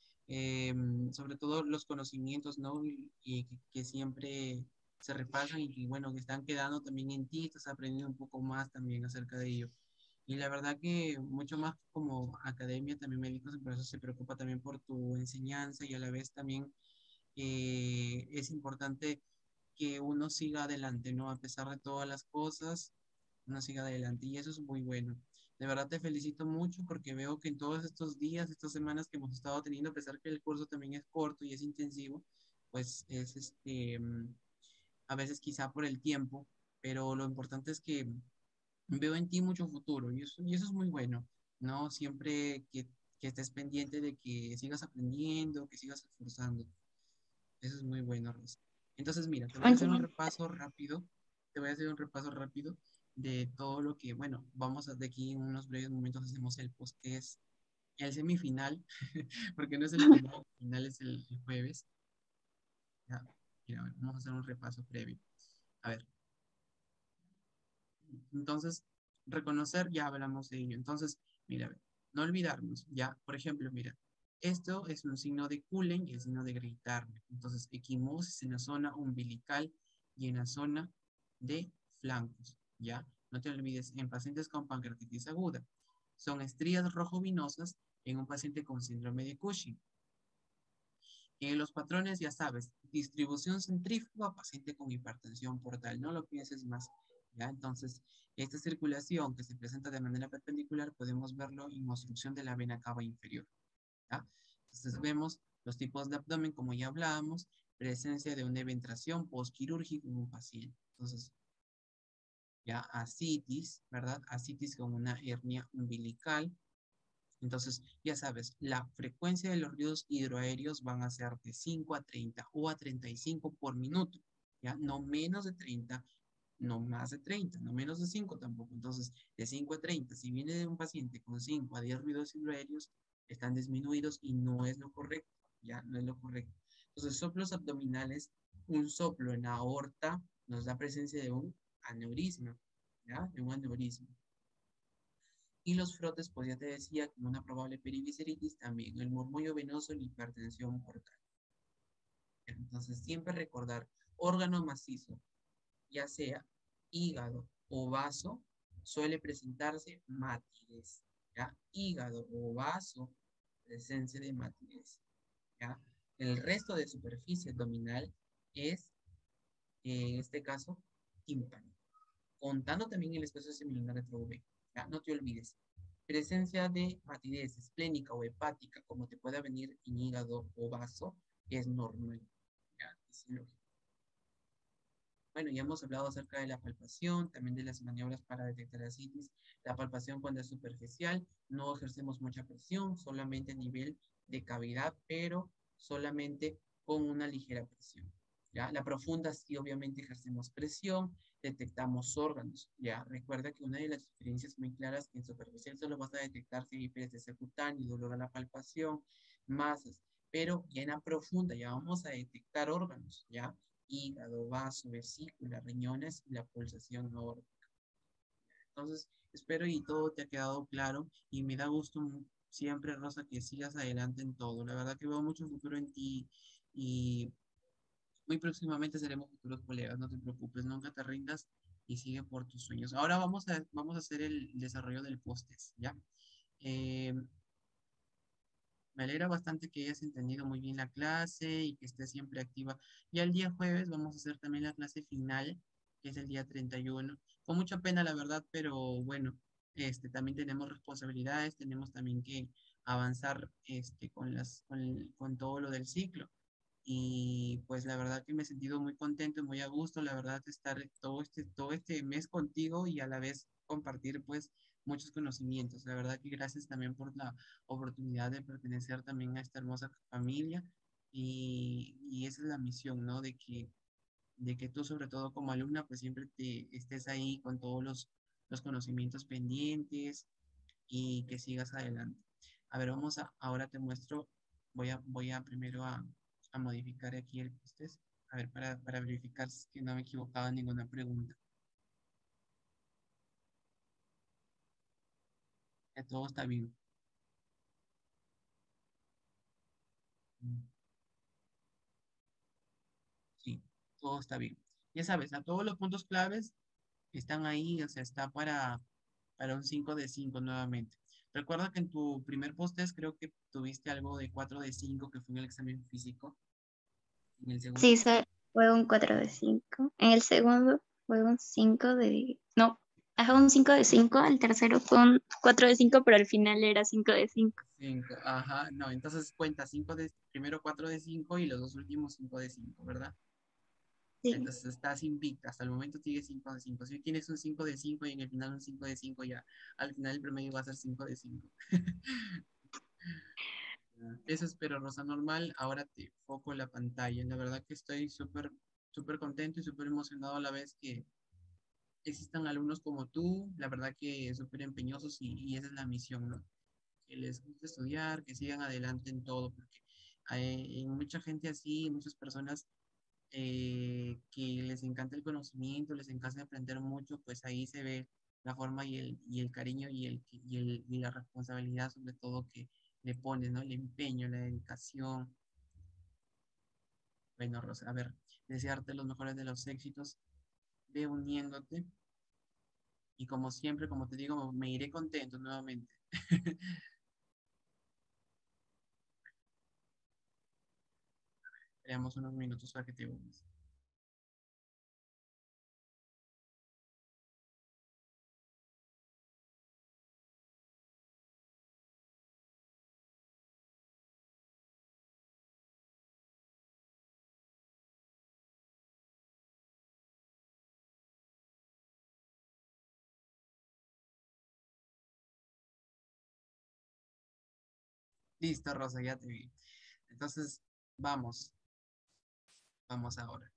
sobre todo los conocimientos, ¿no? Y que siempre se repasan y que bueno, que están quedando también en ti, estás aprendiendo un poco más también acerca de ello. Y la verdad que mucho más como academia, también médicos, por eso se preocupa también por tu enseñanza y a la vez también es importante que uno siga adelante, ¿no? A pesar de todas las cosas, uno siga adelante y eso es muy bueno. De verdad te felicito mucho porque veo que en todos estos días, estas semanas que hemos estado teniendo, a pesar que el curso también es corto y es intensivo, pues es a veces quizá por el tiempo, pero lo importante es que veo en ti mucho futuro y eso es muy bueno, ¿no? Siempre que estés pendiente de que sigas aprendiendo, que sigas esforzando. Eso es muy bueno, Rosa. Entonces, mira, te voy a hacer muchas un repaso rápido, te voy a hacer un repaso rápido de todo lo que, bueno, vamos a de aquí en unos breves momentos hacemos el post, que es el semifinal, porque no es el final es el jueves. Ya, mira, a ver, vamos a hacer un repaso previo. A ver, entonces, reconocer, ya hablamos de ello. Entonces, mira, no olvidarnos, ya, por ejemplo, mira, esto es un signo de Cullen y el signo de Grey-Turner. Entonces, equimosis en la zona umbilical y en la zona de flancos, ya. No te olvides, en pacientes con pancreatitis aguda. Son estrías rojo-vinosas en un paciente con síndrome de Cushing. Los patrones, ya sabes, distribución centrífuga, paciente con hipertensión portal, no lo pienses más. ¿Ya? Entonces, esta circulación que se presenta de manera perpendicular, podemos verlo en obstrucción de la vena cava inferior. ¿Ya? Entonces, vemos los tipos de abdomen, como ya hablábamos, presencia de una eventración postquirúrgica en un paciente. Entonces, ya ascitis, ¿verdad? Ascitis con una hernia umbilical, entonces, ya sabes, la frecuencia de los ruidos hidroaéreos van a ser de 5 a 30 o a 35 por minuto, ¿ya? No menos de 30, no más de 30, no menos de 5 tampoco. Entonces, de 5 a 30, si viene de un paciente con 5 a 10 ruidos hidroaéreos, están disminuidos y no es lo correcto, ¿ya? No es lo correcto. Entonces, soplos abdominales, un soplo en la aorta, nos da presencia de un aneurisma, ¿ya? De un aneurisma. Y los frotes, pues ya te decía, como una probable perivisceritis, también el murmullo venoso y la hipertensión portal. Entonces, siempre recordar, órgano macizo, ya sea hígado o vaso, suele presentarse matidez, ¿ya? Hígado o vaso, presencia de matidez, ¿ya? El resto de superficie abdominal es, en este caso, tímpano, contando también el espacio semilunar retroV, ¿ya? No te olvides. Presencia de matidez esplénica o hepática, como te pueda venir en hígado o vaso, es normal, ¿ya? Es lógico. Bueno, ya hemos hablado acerca de la palpación, también de las maniobras para detectar ascitis. La palpación cuando es superficial, no ejercemos mucha presión, solamente a nivel de cavidad, pero solamente con una ligera presión. ¿Ya? La profunda sí, obviamente ejercemos presión, detectamos órganos. ¿Ya? Recuerda que una de las diferencias muy claras es que en superficial solo vas a detectar si hay hiperestesia cutánea, dolor a la palpación, masas, pero ya en la profunda ya vamos a detectar órganos, ¿ya? Hígado, vaso, vesícula, riñones y la pulsación aórtica. Entonces, espero y todo te ha quedado claro y me da gusto siempre, Rosa, que sigas adelante en todo. La verdad que veo mucho futuro en ti y muy próximamente seremos futuros colegas, no te preocupes, nunca te rindas y sigue por tus sueños. Ahora vamos a hacer el desarrollo del post-test, ¿ya? Eh, Me alegra bastante que hayas entendido muy bien la clase y que estés siempre activa. Ya el día jueves vamos a hacer también la clase final, que es el día 31. Con mucha pena, la verdad, pero bueno, también tenemos responsabilidades, tenemos también que avanzar con todo lo del ciclo. Y pues la verdad que me he sentido muy contento y muy a gusto, la verdad, de estar todo este mes contigo y a la vez compartir pues muchos conocimientos. La verdad que gracias también por la oportunidad de pertenecer también a esta hermosa familia y esa es la misión, ¿no? De que tú sobre todo como alumna pues siempre te estés ahí con todos los conocimientos pendientes y que sigas adelante. A ver, ahora te muestro, voy a primero a modificar aquí el test, a ver, para verificar que no me he equivocado en ninguna pregunta. Que todo está bien. Sí, todo está bien. Ya sabes, a todos los puntos claves están ahí, o sea, está para un 5 de 5 nuevamente. Recuerda que en tu primer post test creo que tuviste algo de 4 de 5 que fue en el examen físico. En el segundo. Sí, fue un 4 de 5. En el segundo fue un 5 de... No, un 5 de 5. El tercero fue un 4 de 5, pero al final era 5 de 5. 5, ajá, no, entonces cuenta primero 4 de 5 y los dos últimos 5 de 5, ¿verdad? Sí. Entonces estás invicta, hasta el momento tienes 5 de 5. Si tienes un 5 de 5 y en el final un 5 de 5 ya, al final el promedio va a ser 5 de 5. Eso espero, Rosa Normal. Ahora te foco la pantalla. La verdad que estoy súper, súper contento y súper emocionado a la vez que existan alumnos como tú. La verdad que súper empeñosos y esa es la misión, ¿no? Que les guste estudiar, que sigan adelante en todo, porque hay mucha gente así, muchas personas que les encanta el conocimiento, les encanta aprender mucho, pues ahí se ve la forma y el cariño y la responsabilidad sobre todo que le pones, ¿no? El empeño, la dedicación. Bueno, Rosa, a ver, desearte los mejores de los éxitos, ve uniéndote y como siempre, como te digo, me iré contento nuevamente. Esperamos unos minutos para que te unas. Listo, Rosa, ya te vi. Entonces, vamos, vamos ahora.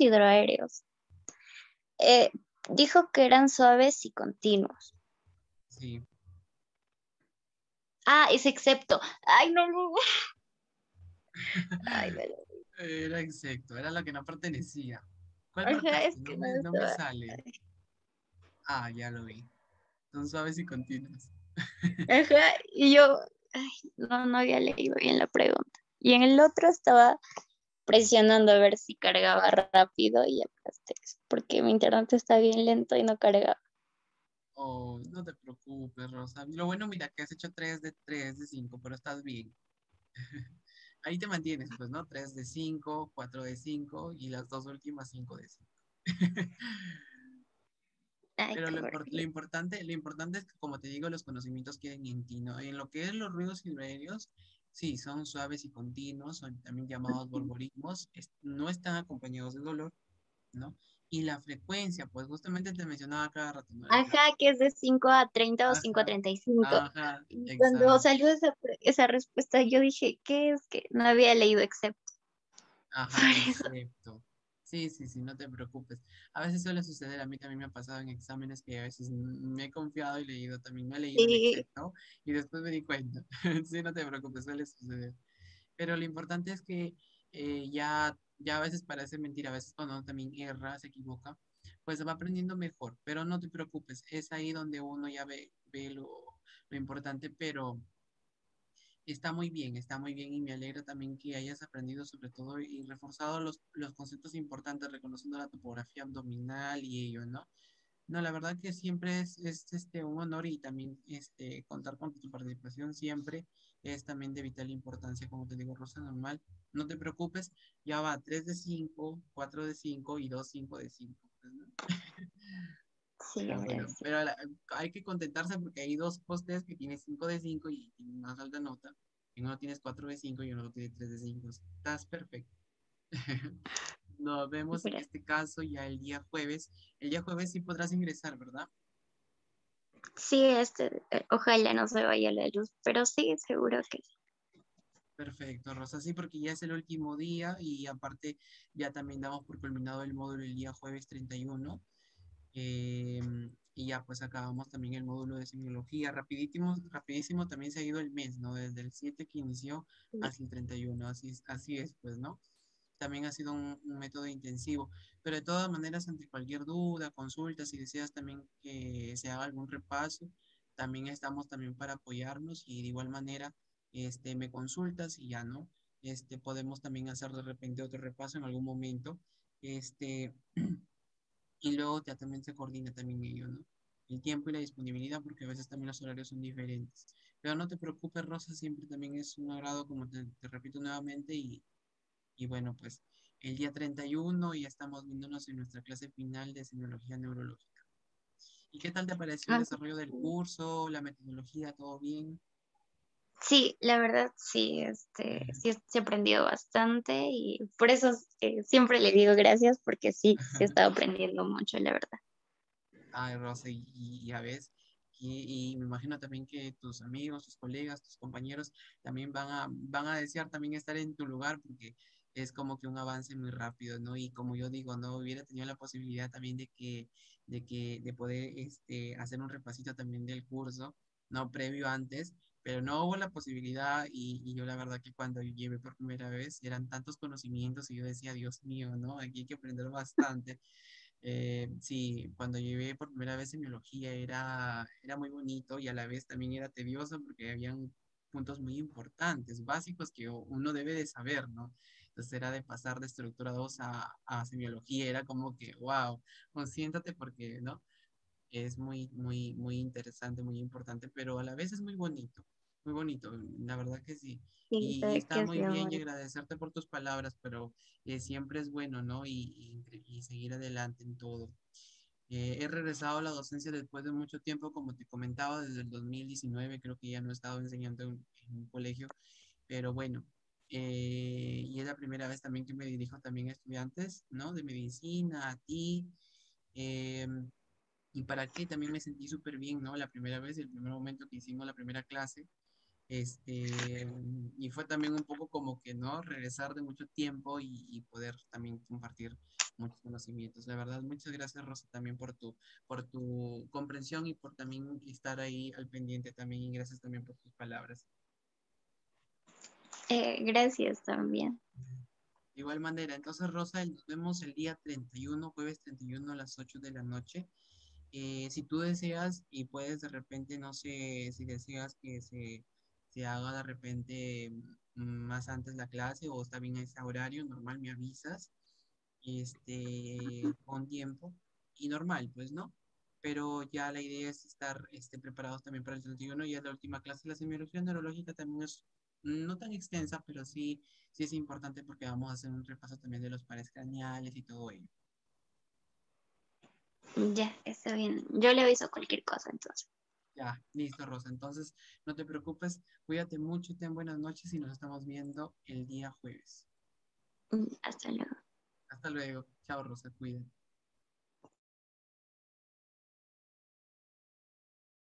hidroaéreos. Eh, Dijo que eran suaves y continuos. Sí, Ah, es excepto. Ay, no, no. Ay, no, no. era exacto, era lo que no pertenecía. ¿Cuál Ajá, es marcaste? que no No me estaba. sale. Ah, ya lo vi. Son suaves y continuas. Ajá, y yo, ay, no, no había leído bien la pregunta. Y en el otro estaba presionando a ver si cargaba rápido y aplasté eso, porque mi internet está bien lento y no cargaba. Oh, no te preocupes, Rosa. Lo bueno, mira, que has hecho 3 de 5, pero estás bien. Ahí te mantienes, pues, ¿no? 3 de 5, 4 de 5 y las dos últimas 5 de 5. Ay, Pero qué aburrido. lo importante es que, como te digo, los conocimientos queden en ti, ¿no? En lo que es los ruidos hidroaéreos, sí, son suaves y continuos, son también llamados borborismos, no están acompañados de dolor, ¿no? Y la frecuencia, pues justamente te mencionaba cada rato, ¿no? Ajá, que es de 5 a 30 o 5 a Ajá, 35. ajá, Y cuando exacto. salió esa respuesta, yo dije, ¿qué es que no había leído excepto? Por Ajá, eso. excepto. Sí, sí, sí, no te preocupes. A veces suele suceder, a mí también me ha pasado en exámenes que a veces me he confiado y leído también, no he leído el Sí, excepto y después me di cuenta. Sí, no te preocupes, suele suceder. Pero lo importante es que ya a veces parece mentira, a veces cuando uno también erra, se equivoca, pues va aprendiendo mejor. Pero no te preocupes, es ahí donde uno ya ve lo importante, pero está muy bien y me alegra también que hayas aprendido sobre todo y reforzado los conceptos importantes, reconociendo la topografía abdominal y ello, ¿no? No, la verdad que siempre es un honor y también contar con tu participación siempre es también de vital importancia, como te digo, Rosa, normal. No te preocupes, ya va 3 de 5, 4 de 5 y 2 5 de 5. Pues, ¿no? sí, Pero ahora bueno, sí. hay que contentarse porque hay dos postes que tienes 5 de 5 y tienen más alta nota. En uno tienes 4 de 5 y en otro tiene 3 de 5. Estás perfecto. Nos vemos en Pero este caso ya el día jueves. El día jueves sí podrás ingresar, ¿verdad? sí, ojalá no se vaya la luz, pero sí, seguro que sí. Perfecto, Rosa, sí, porque ya es el último día y aparte ya también damos por culminado el módulo el día jueves 31. eh, y ya pues acabamos también el módulo de semiología. Rapidísimo, rapidísimo también se ha ido el mes, ¿no? Desde el 7 que inició hasta el 31, así es, pues, ¿no? También ha sido un método intensivo, pero de todas maneras, ante cualquier duda, consulta, si deseas también que se haga algún repaso, también estamos también para apoyarnos y de igual manera, me consultas y ya, ¿no? Podemos también hacer de repente otro repaso en algún momento, este, y luego ya también se coordina también ello, ¿no? El tiempo y la disponibilidad, porque a veces también los horarios son diferentes. Pero no te preocupes, Rosa, siempre también es un agrado, como te repito nuevamente, y bueno, pues el día 31 ya estamos viéndonos en nuestra clase final de semiología neurológica. ¿Y qué tal te pareció el Ah, desarrollo del curso, la metodología, todo bien? sí, la verdad sí, sí se aprendió bastante y por eso siempre le digo gracias porque sí, sí he estado aprendiendo mucho, la verdad. Ay, Rosa, y ya ves, y me imagino también que tus amigos, tus colegas, tus compañeros también van a desear también estar en tu lugar porque es como que un avance muy rápido, ¿no? Y como yo digo, no hubiera tenido la posibilidad también de poder hacer un repasito también del curso, no previo antes, pero no hubo la posibilidad y yo la verdad que cuando llevé por primera vez eran tantos conocimientos y yo decía, Dios mío, ¿no? Aquí hay que aprender bastante. Sí, cuando llevé por primera vez semiología era muy bonito y a la vez también era tedioso porque habían puntos muy importantes, básicos que uno debe de saber, ¿no? Entonces era de pasar de estructura 2 a semiología, era como que, wow, consiéntate porque, ¿no? Es muy, muy, muy interesante, muy importante, pero a la vez es muy bonito, la verdad que sí. Sí, Y sabes está que ha muy sido bien y bonito. agradecerte por tus palabras, pero siempre es bueno, ¿no? Y seguir adelante en todo. He regresado a la docencia después de mucho tiempo, como te comentaba, desde el 2019, creo que ya no he estado enseñando en un colegio, pero bueno, y es la primera vez también que me dirijo también a estudiantes, ¿no? De medicina, a ti. em, y para qué también me sentí súper bien, ¿no? La primera vez, el primer momento que hicimos la primera clase, Y fue también un poco como que, ¿no? Regresar de mucho tiempo y poder también compartir muchos conocimientos. La verdad, muchas gracias, Rosa, también por tu comprensión y por también estar ahí al pendiente también. Y gracias también por tus palabras. Gracias también. De igual manera, entonces, Rosa, nos vemos el día 31 jueves 31 a las 8 de la noche. Si tú deseas y puedes de repente, no sé si deseas que se haga de repente más antes la clase o está bien a ese horario, normal, me avisas, con tiempo y normal, pues, ¿no? Pero ya la idea es estar preparados también para el 31 y es la última clase. La semiología neurológica también es no tan extensa, pero sí es importante porque vamos a hacer un repaso también de los pares craneales y todo ello. Ya, está bien. Yo le aviso cualquier cosa entonces. Ya, listo, Rosa. Entonces, no te preocupes, cuídate mucho, ten buenas noches y nos estamos viendo el día jueves. Hasta luego. Hasta luego. Chao, Rosa, cuídate.